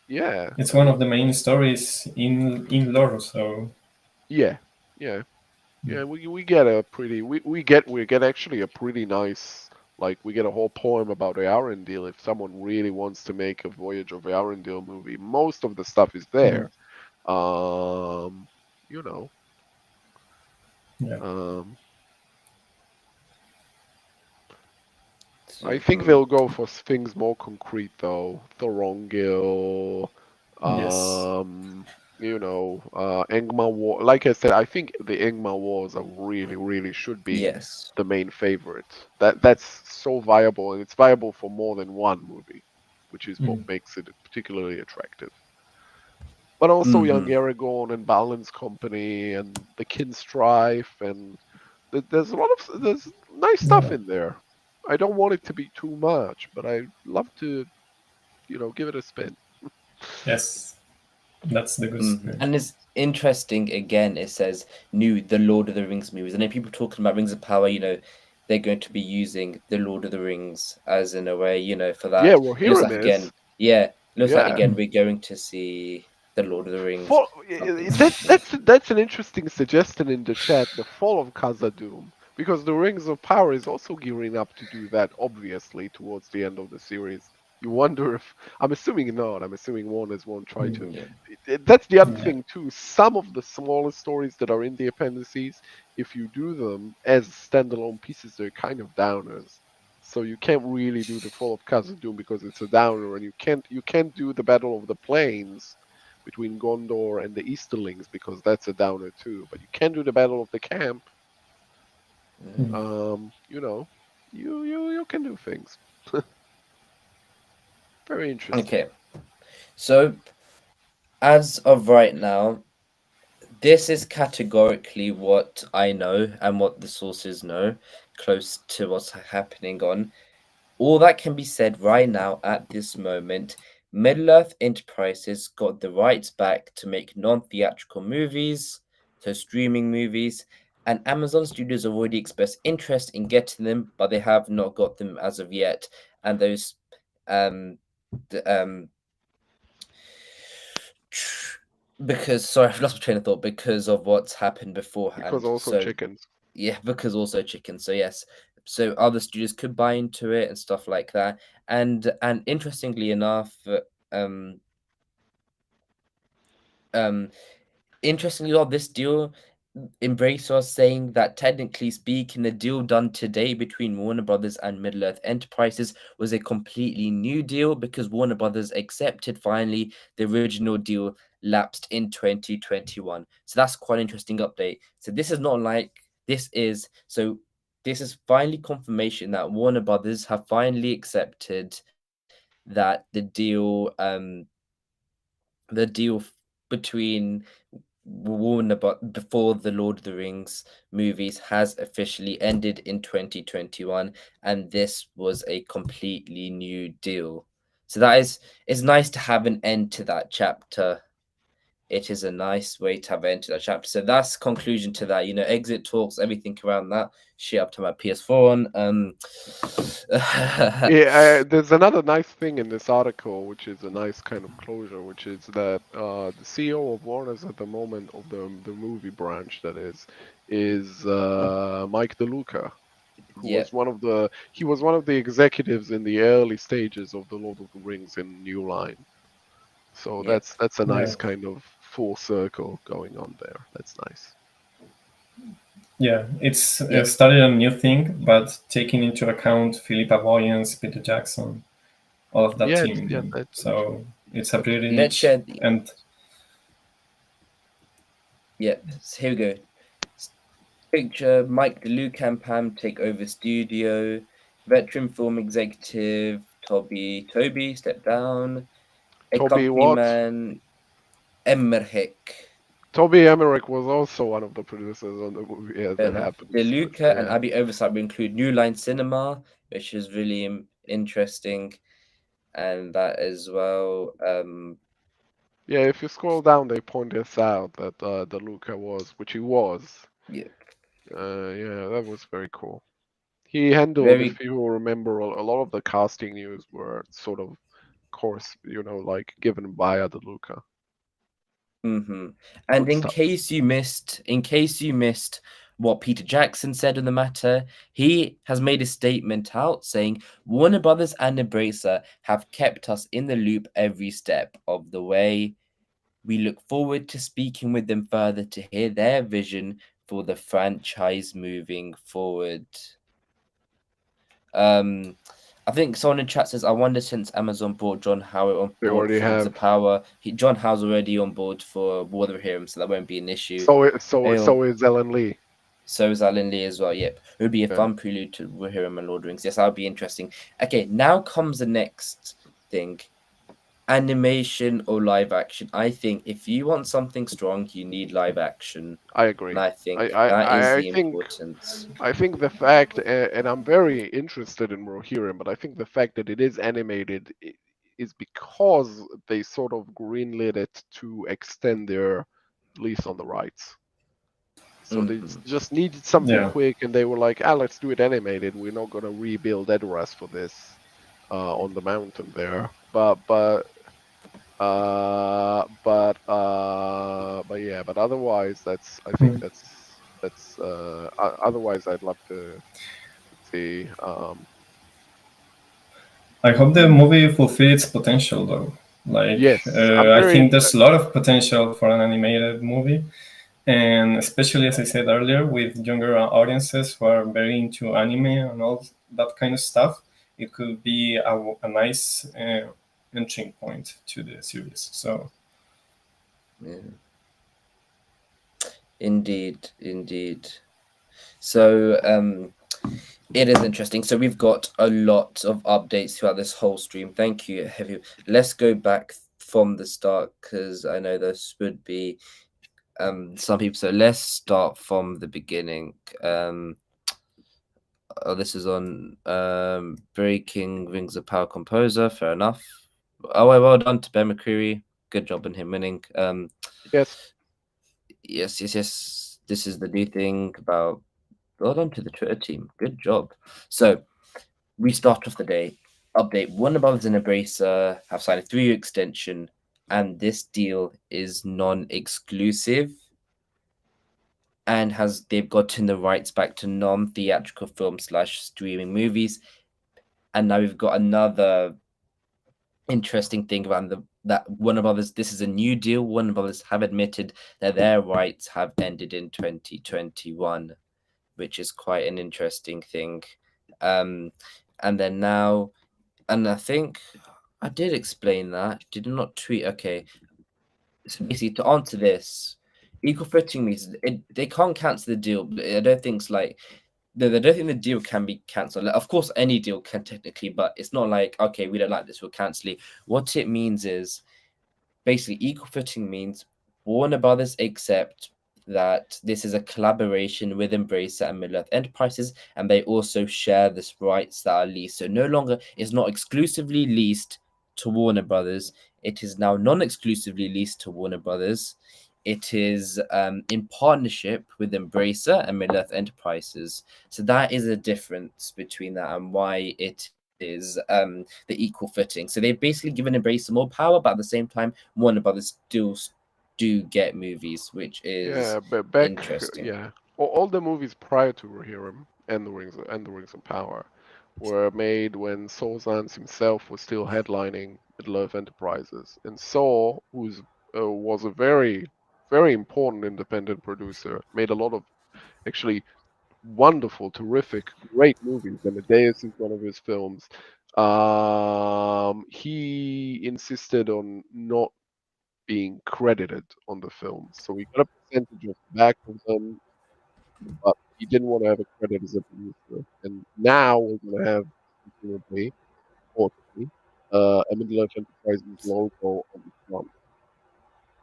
Yeah, It's I one of mean, the main stories in lore, so yeah, yeah. Yeah, we get a pretty we get actually a pretty nice like we get a whole poem about Arendelle if someone really wants to make a Voyage of Arendelle movie. Most of the stuff is mm, there. Um, you know, yeah. um, I so, think they'll go for things more concrete though. Thorongil, Yes. um, Angmar War. Like I said, I think the Angmar Wars are really should be yes. the main favorite. That's so viable, and it's viable for more than one movie, which is what Mm, makes it particularly attractive. But also Young Mm-hmm. Aragorn and Balin's Company and the Kinstrife and there's a lot of there's nice stuff yeah. in there. I don't want it to be too much, but I love to, give it a spin. Yes. That's the good Hmm. spirit. And it's interesting again, it says new the Lord of the Rings movies. And then people talking about Rings of Power, they're going to be using the Lord of the Rings as in a way, for Yeah, that. It looks Rohirrim like is. again, yeah, it looks like Yeah. again we're going to see the Lord of the Rings, Fall, something that similar. that's an interesting suggestion in the chat. The fall of Khazad-dûm, because the Rings of Power is also gearing up to do that. Obviously, towards the end of the series, you wonder if I'm assuming not. I'm assuming Warners won't try Mm, to. Yeah. That's the other yeah. thing too. Some of the smaller stories that are in the appendices, if you do them as standalone pieces, they're kind of downers. So you can't really do the fall of Khazad-dûm because it's a downer, and you can't do the Battle of the Plains between Gondor and the Easterlings because that's a downer too. But you can do the Battle of the Camp. Mm. Mm, You can do things. Very interesting. Okay. So as of right now, this is categorically what I know and what the sources know, close to what's happening on. All that can be said right now at this moment, Middle Earth Enterprises got the rights back to make non-theatrical movies, so streaming movies, and Amazon Studios have already expressed interest in getting them, but they have not got them as of yet. And those um because sorry, I've lost my train of thought because of what's happened Because beforehand. also So chickens. yeah, because also chicken. So yes, so other studios could buy into it and stuff like that. And interestingly enough, um, um, interestingly enough, this deal Embracer was saying that technically speaking, the deal done today between Warner Brothers and Middle Earth Enterprises was a completely new deal because Warner Brothers accepted finally the original deal lapsed in 2021. So that's quite an interesting update. So this is not like this is so this is finally confirmation that Warner Brothers have finally accepted that the deal between Warner but before the Lord of the Rings movies has officially ended in 2021, and this was a completely new deal. So that is it's nice to have an end to that chapter. It is a nice way to have an end to that chapter. So that's conclusion to that. Exit talks, everything around that. Shit up to my PS4 on. Yeah, there's another nice thing in this article, which is a nice kind of closure, which is that the CEO of Warner's at the moment of the movie branch, that is Mike DeLuca, who Yeah, was one of the executives in the early stages of the Lord of the Rings in New Line. So yeah. that's a yeah. nice kind of full circle going on there. That's nice. Yeah, it's Yeah. started a new thing, but taking into account Philippa Boyens, Peter Jackson, all of that Yeah, team. that's So it's a that's pretty Let's niche. share. And Yeah. So here we go. Picture Mike DeLuca and Pam take over studio. Veteran film executive Toby stepped down. Toby what? Accompaniment Emmerich. Toby Emmerich was also one of the producers on the movie as Fair it enough. happens. But DeLuca and yeah, Abby Oversight will include New Line Cinema, which is really interesting, and that as well. yeah. If you scroll down, they point this out that the Luca was, which he was. Yeah, Yeah, that was very cool. He handled, if very. you remember, a lot of the casting news were sort of course, like given by Adeluca. Mm-hmm. And Good stuff. in case you missed what Peter Jackson said on the matter, he has made a statement out saying Warner Brothers and Embracer have kept us in the loop every step of the way. We look forward to speaking with them further to hear their vision for the franchise moving forward. I think someone in chat says, I wonder since Amazon brought John Howard on They board already for Rings of have. Power, John Howard's already on board for War of Heroes, so that won't be an issue. So is Ellen Lee. So is Alan Lee as well. Yep. It would be a Yeah. fun prelude to War Hero and Lord of the Rings. Yes, that would be interesting. Okay, now comes the next thing. Animation or live action. I think if you want something strong, you need live action. I agree. And I think I, that is I, I the think importance. I think the fact, and I'm very interested in Rohirrim, but I think the fact that it is animated is because they sort of greenlit it to extend their lease on the rights. So they just needed something yeah, quick, and they were like, let's do it animated. We're not gonna rebuild Edoras for this on the mountain there. But otherwise, I think that's otherwise I'd love to see. I hope the movie fulfills its potential though. Like, Yes, I'm I very think there's a lot of potential for an animated movie, and especially as I said earlier, with younger audiences who are very into anime and all that kind of stuff, it could be a nice entry point to the series. So, Yeah. Indeed. So it is interesting. So we've got a lot of updates throughout this whole stream. Thank you, Heavy. Let's go back from the start because I know this would be some people. So let's start from the beginning. This is on Breaking Rings of Power Composer. Fair enough. Oh, well done to Ben McCreary. Good job in him winning. yes. Yes. This is the new thing about. Well done to the Twitter team. Good job. So we start off the day. Update: Warner Brothers and Embracer have signed a 3-year extension, and this deal is non-exclusive. And they've gotten the rights back to non-theatrical film / streaming movies. And now we've got another interesting thing about that Warner Brothers. This is a new deal. Warner Brothers have admitted that their rights have ended in 2021, which is quite an interesting thing. And then now, and I think I did explain that. Did not tweet. Okay, so basically to answer this, equal footing means they can't cancel the deal. But I don't think it's like I don't think the deal can be cancelled. Like, of course, any deal can technically, but it's not like, okay, we don't like this, we'll cancel it. What it means is basically equal footing means Warner Brothers accept that this is a collaboration with Embracer and Middle Earth Enterprises, and they also share this rights that are leased. So no longer it's not exclusively leased to Warner Brothers. It is now non-exclusively leased to Warner Brothers. It is in partnership with Embracer and Middle Earth Enterprises. So that is a difference between that and why it is the equal footing. So they've basically given Embracer more power, but at the same time, Warner Brothers still do get movies, which is But back, interesting. all the movies prior to Rohirrim and the Rings of Power were made when Saul Zaentz himself was still headlining Middle Earth Enterprises, and Saul, was a very, very important independent producer, made a lot of Actually, wonderful, terrific, great movies. Amadeus is one of his films. He insisted on not being credited on the films, so he got a percentage of the back of them, but he didn't want to have a credit as a producer. And now we're going to have, presumably, fortunately, a Middle-earth Enterprises logo on the front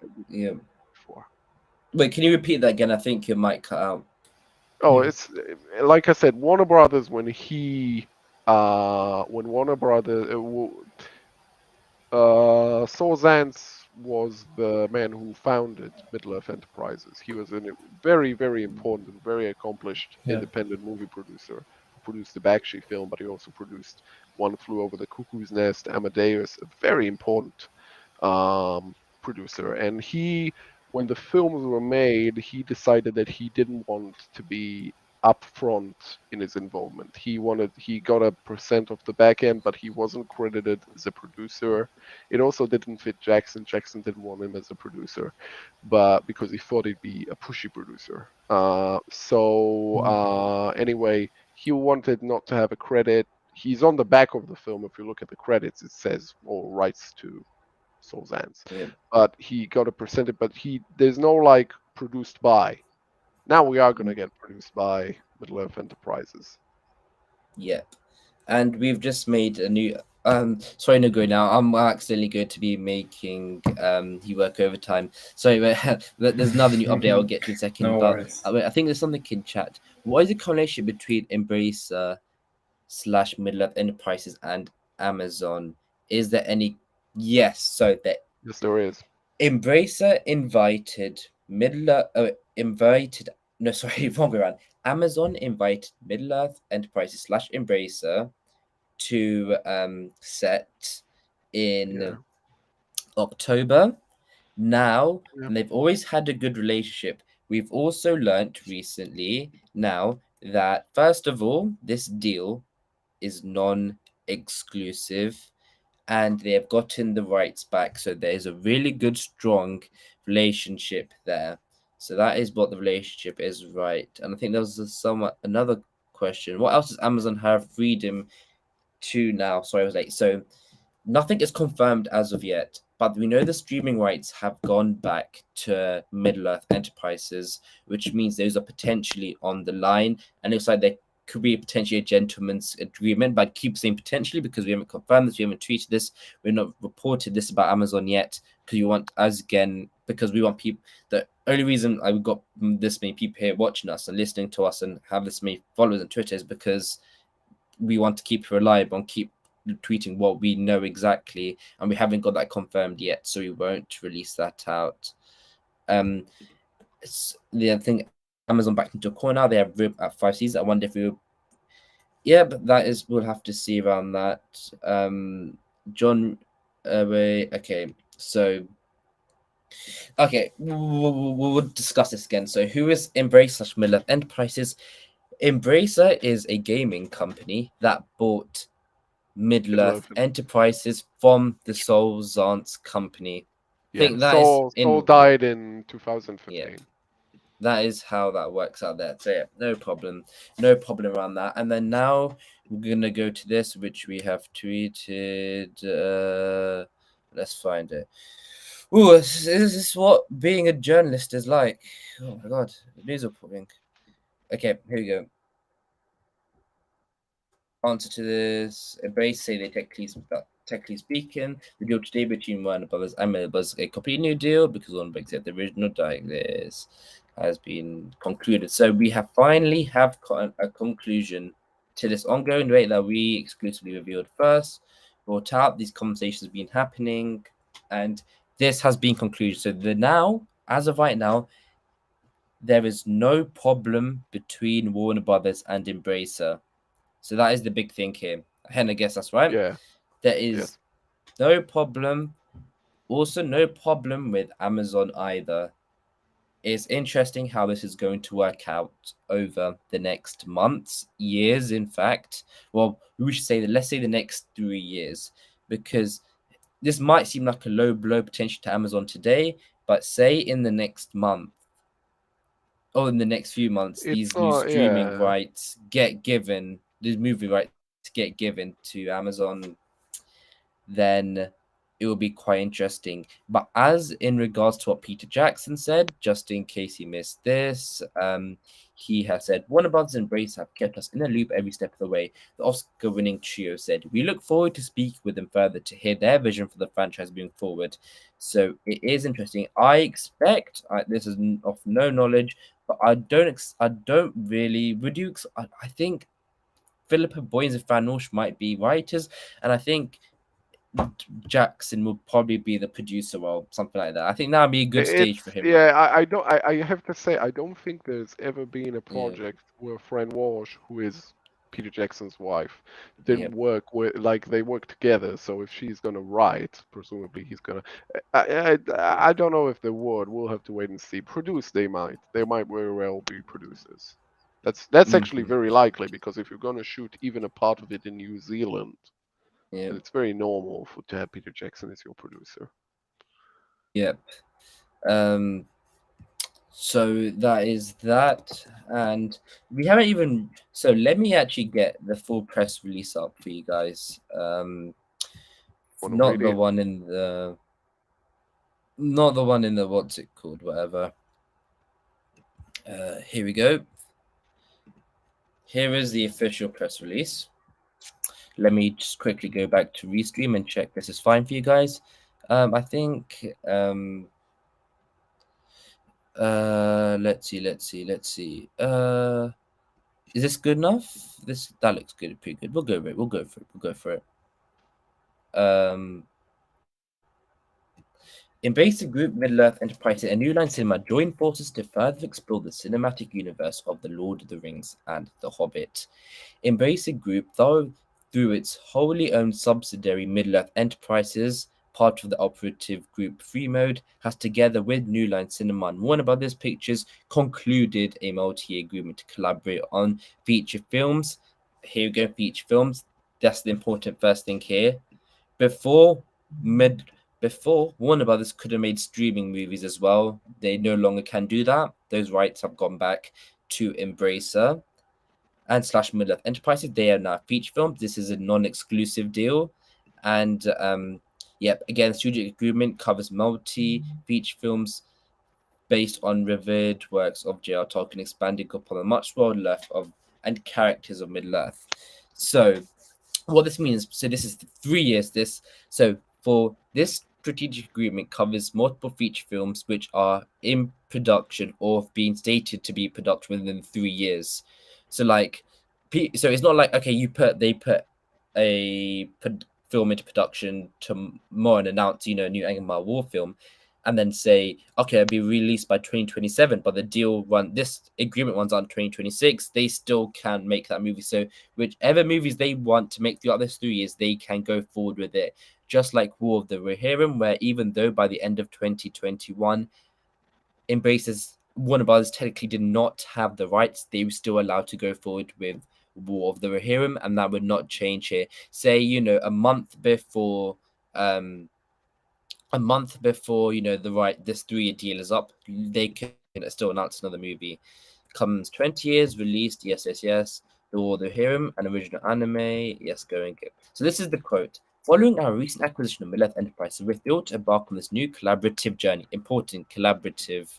that we Yeah. before. Wait, can you repeat that again? I think your mic cut out. Oh, it's like I said, Warner Brothers when Warner Brothers Saul Zaentz was the man who founded Middle-earth Enterprises. He was a very, very important and very accomplished independent movie producer who produced the Bakshi film, but he also produced One Flew Over the Cuckoo's Nest, Amadeus, a very important producer. And when the films were made, he decided that he didn't want to be upfront in his involvement. He got a percent of the back end, but he wasn't credited as a producer. It also didn't fit Jackson. Jackson didn't want him as a producer, but because he thought he'd be a pushy producer. Anyway, he wanted not to have a credit. He's on the back of the film. If you look at the credits, it says all rights to Saul Zaentz. Yeah. But he got a percentage. But there's no like produced by. Now we are gonna get produced by Middle-earth Enterprises. Yep. And we've just made a new sorry, no go now. I'm accidentally going to be making you work overtime. Sorry, but there's another new update I'll get to in a second. No but worries. I think there's something in chat. What is the correlation between Embracer / Middle-earth Enterprises and Amazon? Is there any? Yes. So that Yes, there is. Embracer invited no, sorry, wrong way around. Amazon invited Middle-earth Enterprises / Embracer to set in October now, and they've always had a good relationship. We've also learnt recently now that, first of all, this deal is non-exclusive and they have gotten the rights back. So there's a really good, strong relationship there. So that is what the relationship is, right? And I think there was another question. What else does Amazon have freedom to now? Sorry, I was late. So nothing is confirmed as of yet, but we know the streaming rights have gone back to Middle-earth Enterprises, which means those are potentially on the line. And it looks like there could be potentially a gentleman's agreement, but I keep saying potentially because we haven't confirmed this, we haven't tweeted this, we've not reported this about Amazon yet, because we want people. The only reason I got this many people here watching us and listening to us and have this many followers on Twitter is because we want to keep reliable and keep tweeting what we know exactly, and we haven't got that confirmed yet, so we won't release that out. The other thing, Amazon backed into a corner. They have room at 5 seasons. I wonder if but we'll have to see around that. John, okay, so we'll discuss this again. So who is Embracer / Middle-earth Enterprises? Embracer is a gaming company that bought Middle-earth Enterprises from the Saul Zaentz company. Yeah, Saul died in 2015. Yeah, that is how that works out there. So yeah, no problem around that. And then now we're gonna go to this, which we have tweeted. Let's find it. Ooh, is this what being a journalist is like? Oh my god, news reporting. Okay, here we go. Answer to this: Embrace say they technically speaking, the deal today between Warner Brothers and Miller was a completely new deal because Warner Brothers said the original this has been concluded. So we have finally gotten a conclusion to this ongoing debate that we exclusively revealed first, brought out. These conversations have been happening, and this has been concluded. So as of right now, there is no problem between Warner Brothers and Embracer. So that is the big thing here. And I guess that's right. Yeah. There is no problem. Also, no problem with Amazon either. It's interesting how this is going to work out over the next months, years, in fact. Well, we should say let's say the next 3 years, because this might seem like a low blow potentially to Amazon today, but say in the next month, in the next few months, these new not, streaming yeah. rights get given, these movie rights get given to Amazon, then it will be quite interesting. But as in regards to what Peter Jackson said, just in case you missed this, he has said, Warner Bros. And Brace have kept us in the loop every step of the way. The Oscar-winning trio said, we look forward to speak with them further to hear their vision for the franchise moving forward. So it is interesting. I expect, this is of no knowledge, but I don't really, I think Philippa Boyens and Fanush might be writers, and I think Jackson will probably be the producer or something like that. I think that would be a good stage for him. I don't. I have to say, I don't think there's ever been a project where Fran Walsh, who is Peter Jackson's wife, didn't work with, like, they work together. So if she's gonna write, presumably he's gonna. I don't know if they would. We'll have to wait and see. Produce, they might. They might very well be producers. That's actually very likely, because if you're gonna shoot even a part of it in New Zealand, then it's very normal to have Peter Jackson as your producer. Yep. So that is that, and we haven't even. So let me actually get the full press release up for you guys. Not the one in the. Not the one in the what's it called? Whatever. Here we go. Here is the official press release. Let me just quickly go back to Restream and check this is fine for you guys. I think. Let's see. Is this good enough? That looks good, pretty good. We'll go for it. Embrace the Group, Middle-earth Enterprises, and New Line Cinema join forces to further explore the cinematic universe of The Lord of the Rings and The Hobbit. Embrace the Group, though, through its wholly owned subsidiary Middle-earth Enterprises, part of the operative group Free Mode, has together with New Line Cinema and Warner Brothers Pictures concluded a multi-year agreement to collaborate on feature films. Here we go, feature films. That's the important first thing here. Before Warner Brothers could have made streaming movies as well. They no longer can do that. Those rights have gone back to Embracer and / Middle-earth Enterprises. They are now feature films. This is a non-exclusive deal. And again, studio agreement covers multi-feature films based on revered works of J.R. Tolkien, expanding upon the much world of and characters of Middle-earth. So what this means, so this is 3 years. For this strategic agreement covers multiple feature films which are in production or being stated to be production within 3 years. So it's not like, okay, they put a film into production tomorrow and announce, new Angmar War film, and then say, okay, it'll be released by 2027, but this agreement runs on 2026, they still can make that movie. So whichever movies they want to make throughout those 3 years, they can go forward with it. Just like War of the Rohirrim, where even though by the end of 2021, Warner Brothers technically did not have the rights, they were still allowed to go forward with War of the Rohirrim, and that would not change here. Say, a month before this 3-year deal is up, they can still announce another movie. Comes 20 years, released, yes. The War of the Rohirrim, an original anime, yes, going good. So this is the quote. Following our recent acquisition of Middle-earth Enterprise, we're thrilled to embark on this new collaborative journey. Important collaborative.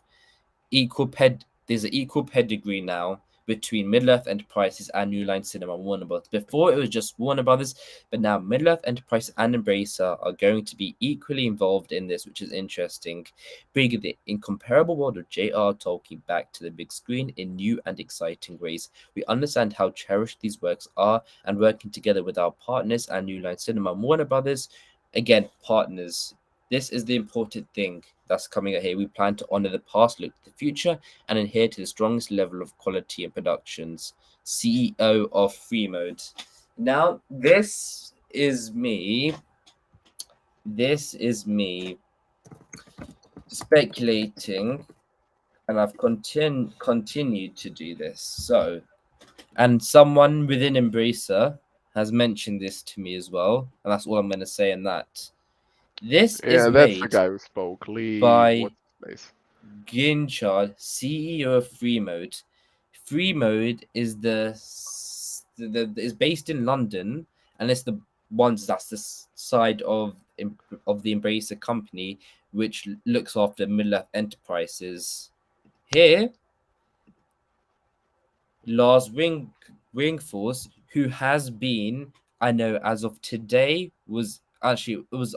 There's an equal pedigree now between Middle-earth Enterprises and New Line Cinema and Warner Brothers. Before, it was just Warner Brothers, but now Middle-earth Enterprises and Embracer are going to be equally involved in this, which is interesting. Bringing the incomparable world of J.R. Tolkien back to the big screen in new and exciting ways. We understand how cherished these works are, and working together with our partners and New Line Cinema and Warner Brothers, again, partners. This is the important thing that's coming out here. We plan to honor the past, look to the future, and adhere to the strongest level of quality and productions. CEO of Free Mode. Now, this is me speculating, and I've continued to do this. So, and someone within Embracer has mentioned this to me as well, and that's all I'm going to say in that. This is that's made the guy who spoke. Lee, by what's his face? Ginchard, CEO of Freemode. Freemode is is based in London, and it's that's the side of the Embracer company which looks after Middle-earth Enterprises. Here, Lars Ringforce, who has been, I know as of today, it was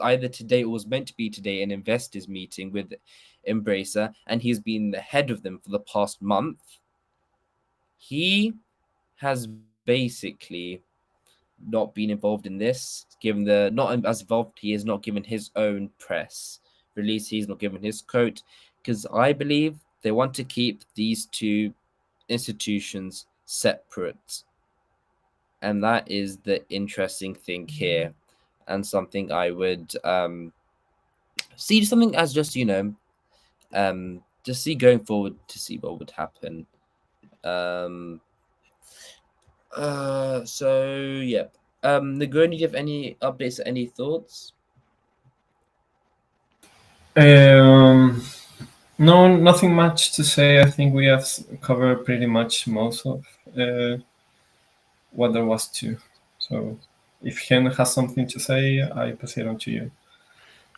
either today or was meant to be today, an investors meeting with Embracer, and he's been the head of them for the past month. He has basically not been involved in this, given the not as involved he is not given his own press release, he's not given his quote, because I believe they want to keep these two institutions separate. And that is the interesting thing here, and something I would see something as just just see going forward to see what would happen. So yeah. Negroni, do you have any updates, any thoughts? No, nothing much to say. I think we have covered pretty much most of what there was to. So if Hen has something to say, I pass it on to you.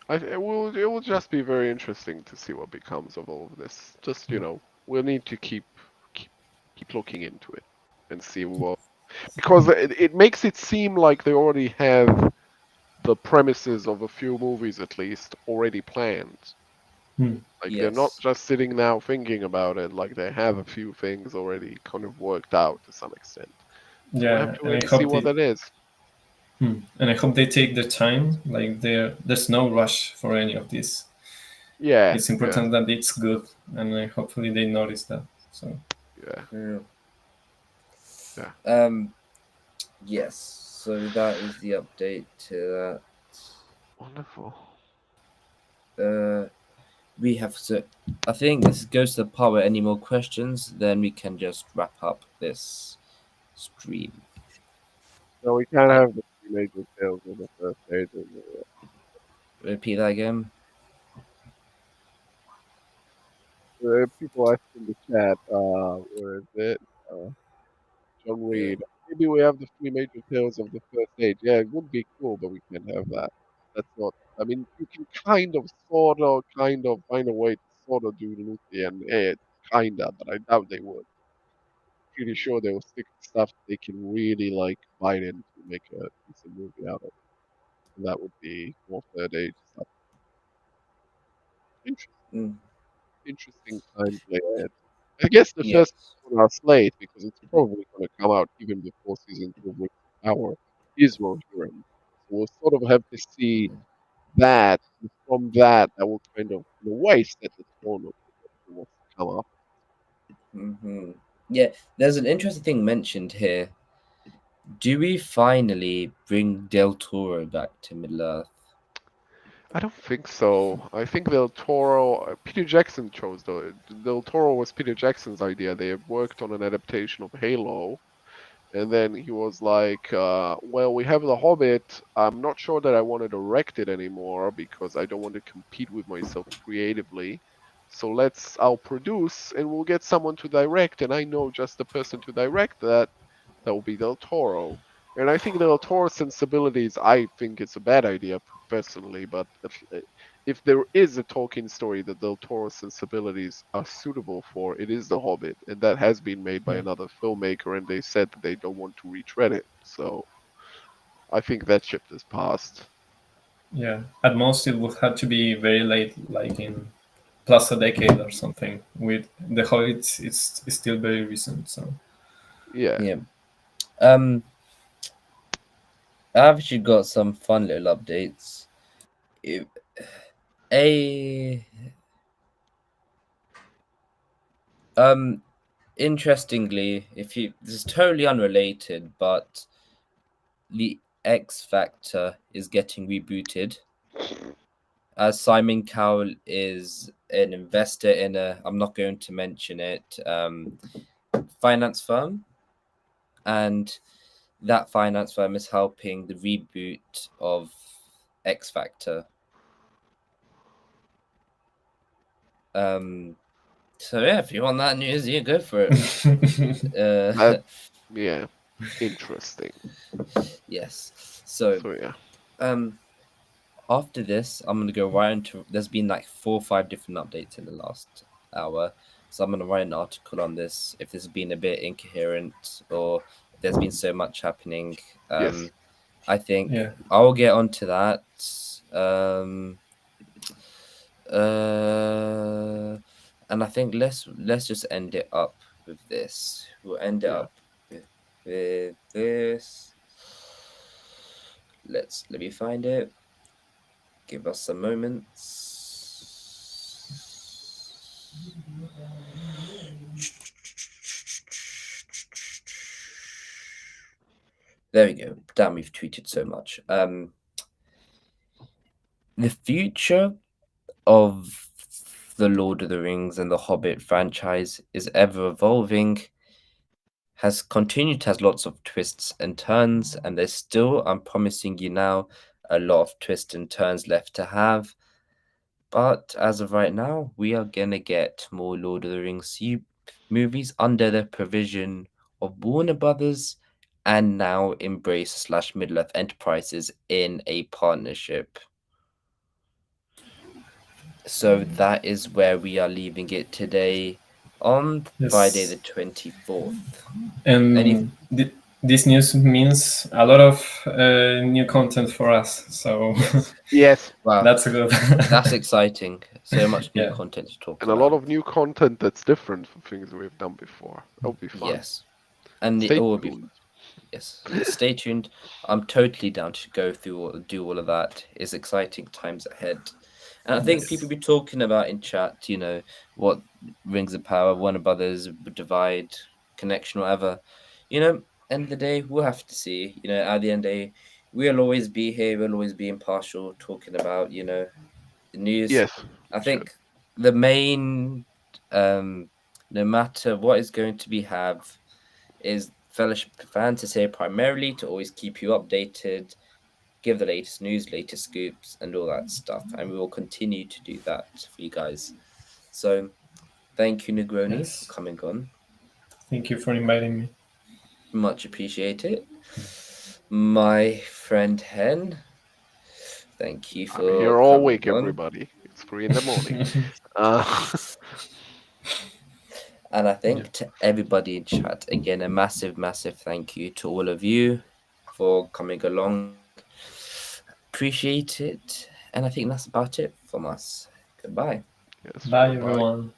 It will just be very interesting to see what becomes of all of this. Just we'll need to keep looking into it and see what, because it makes it seem like they already have the premises of a few movies at least already planned. Like they're not just sitting now thinking about it. Like they have a few things already kind of worked out to some extent. So we'll have to really see what that is. And I hope they take their time. Like there's no rush for any of this. Yeah, it's important that it's good, and hopefully they notice that. So yes. So that is the update to that. Wonderful. We have to. I think this goes to the part where any more questions, then we can just wrap up this stream. No, we can't have the three major tales on the first page. Repeat that again. People asked in the chat, where is it? John Reed. Maybe we have the three major tales of the first age. Yeah, it would be cool, but we can't have that. That's not. I mean, you can kind of find a way to sort of do Lucy and Ed, kinda, but I doubt they would. Pretty sure they will stick to stuff they can really like bite into to make a decent movie out of. And that would be more third age stuff. Interesting times ahead. I guess the first one on our slate, because it's probably going to come out even before season 2 of Rings of Power, is Rohirrim. So we'll sort of have to see that, and from that, that will kind of, in a way, set the tone of what's to come up. Yeah, there's an interesting thing mentioned here. Do we finally bring Del Toro back to Middle-earth? I don't think so. I think Del Toro, Peter Jackson chose though. Del Toro was Peter Jackson's idea. They had worked on an adaptation of Halo, and then he was like, well, we have The Hobbit. I'm not sure that I want to direct it anymore because I don't want to compete with myself creatively. So I'll produce and we'll get someone to direct. And I know just the person to direct that. That will be Del Toro. And I think Del Toro's sensibilities, I think it's a bad idea personally, but if there is a Tolkien story that Del Toro's sensibilities are suitable for, it is The Hobbit, and that has been made by another filmmaker, and they said that they don't want to retread it. So I think that ship has passed. Yeah, at most it would have to be very late, like in plus a decade or something. With The Hobbit, it's still very recent. So yeah. I've actually got some fun little updates. Interestingly, this is totally unrelated, but the X Factor is getting rebooted. As Simon Cowell is an investor in I'm not going to mention it, finance firm, and that finance firm is helping the reboot of X Factor. So yeah, if you want that news, you go for it. Yeah, interesting. Yes. So So yeah, after this, I'm gonna go right into. There's been like 4 or 5 different updates in the last hour, so I'm gonna write an article on this. If this has been a bit incoherent or if there's been so much happening, yes, I think Yeah. I'll get onto that. And I think let's just end it up with this. We'll end it yeah. up with this. Let me find it. Give us some moments. There we go. Damn, we've tweeted so much. The future of the Lord of the Rings and the Hobbit franchise is ever evolving, has continued to has lots of twists and turns, and there's still, I'm promising you now, a lot of twists and turns left to have. But as of right now, we are gonna get more Lord of the Rings movies under the provision of Warner Brothers and now Embrace / Middle Earth Enterprises in a partnership. So that is where we are leaving it today on Friday the 24th. And this news means a lot of new content for us. So Yes. Yes, Wow. that's good. That's exciting. So much new Yeah. content to talk and a about. lot of new content that's different from things we've done before. That'll be fun. Yes. And Stay it will be tuned. yes. Stay tuned. I'm totally down to go through do all of that. It's exciting times ahead. And I think Yes. people be talking about in chat, what Rings of Power, Warner Brothers, Divide, Connection, whatever. End of the day, we'll have to see. At the end of the day, we'll always be here, we'll always be impartial, talking about, the news. Yes, I we think should. the main, no matter what is going to be have, is Fellowship fans is here primarily to always keep you updated, give the latest news, latest scoops, and all that stuff. And we will continue to do that for you guys. So thank you, Negroni, Yes. for coming on. Thank you for inviting me. Much appreciated. My friend Hen, thank you I'm for here all coming week, on. everybody. It's 3 in the morning. And I think to everybody in chat, again, a massive, massive thank you to all of you for coming along. Appreciate it. And I think that's about it from us. Goodbye. Yes, Bye, goodbye. everyone.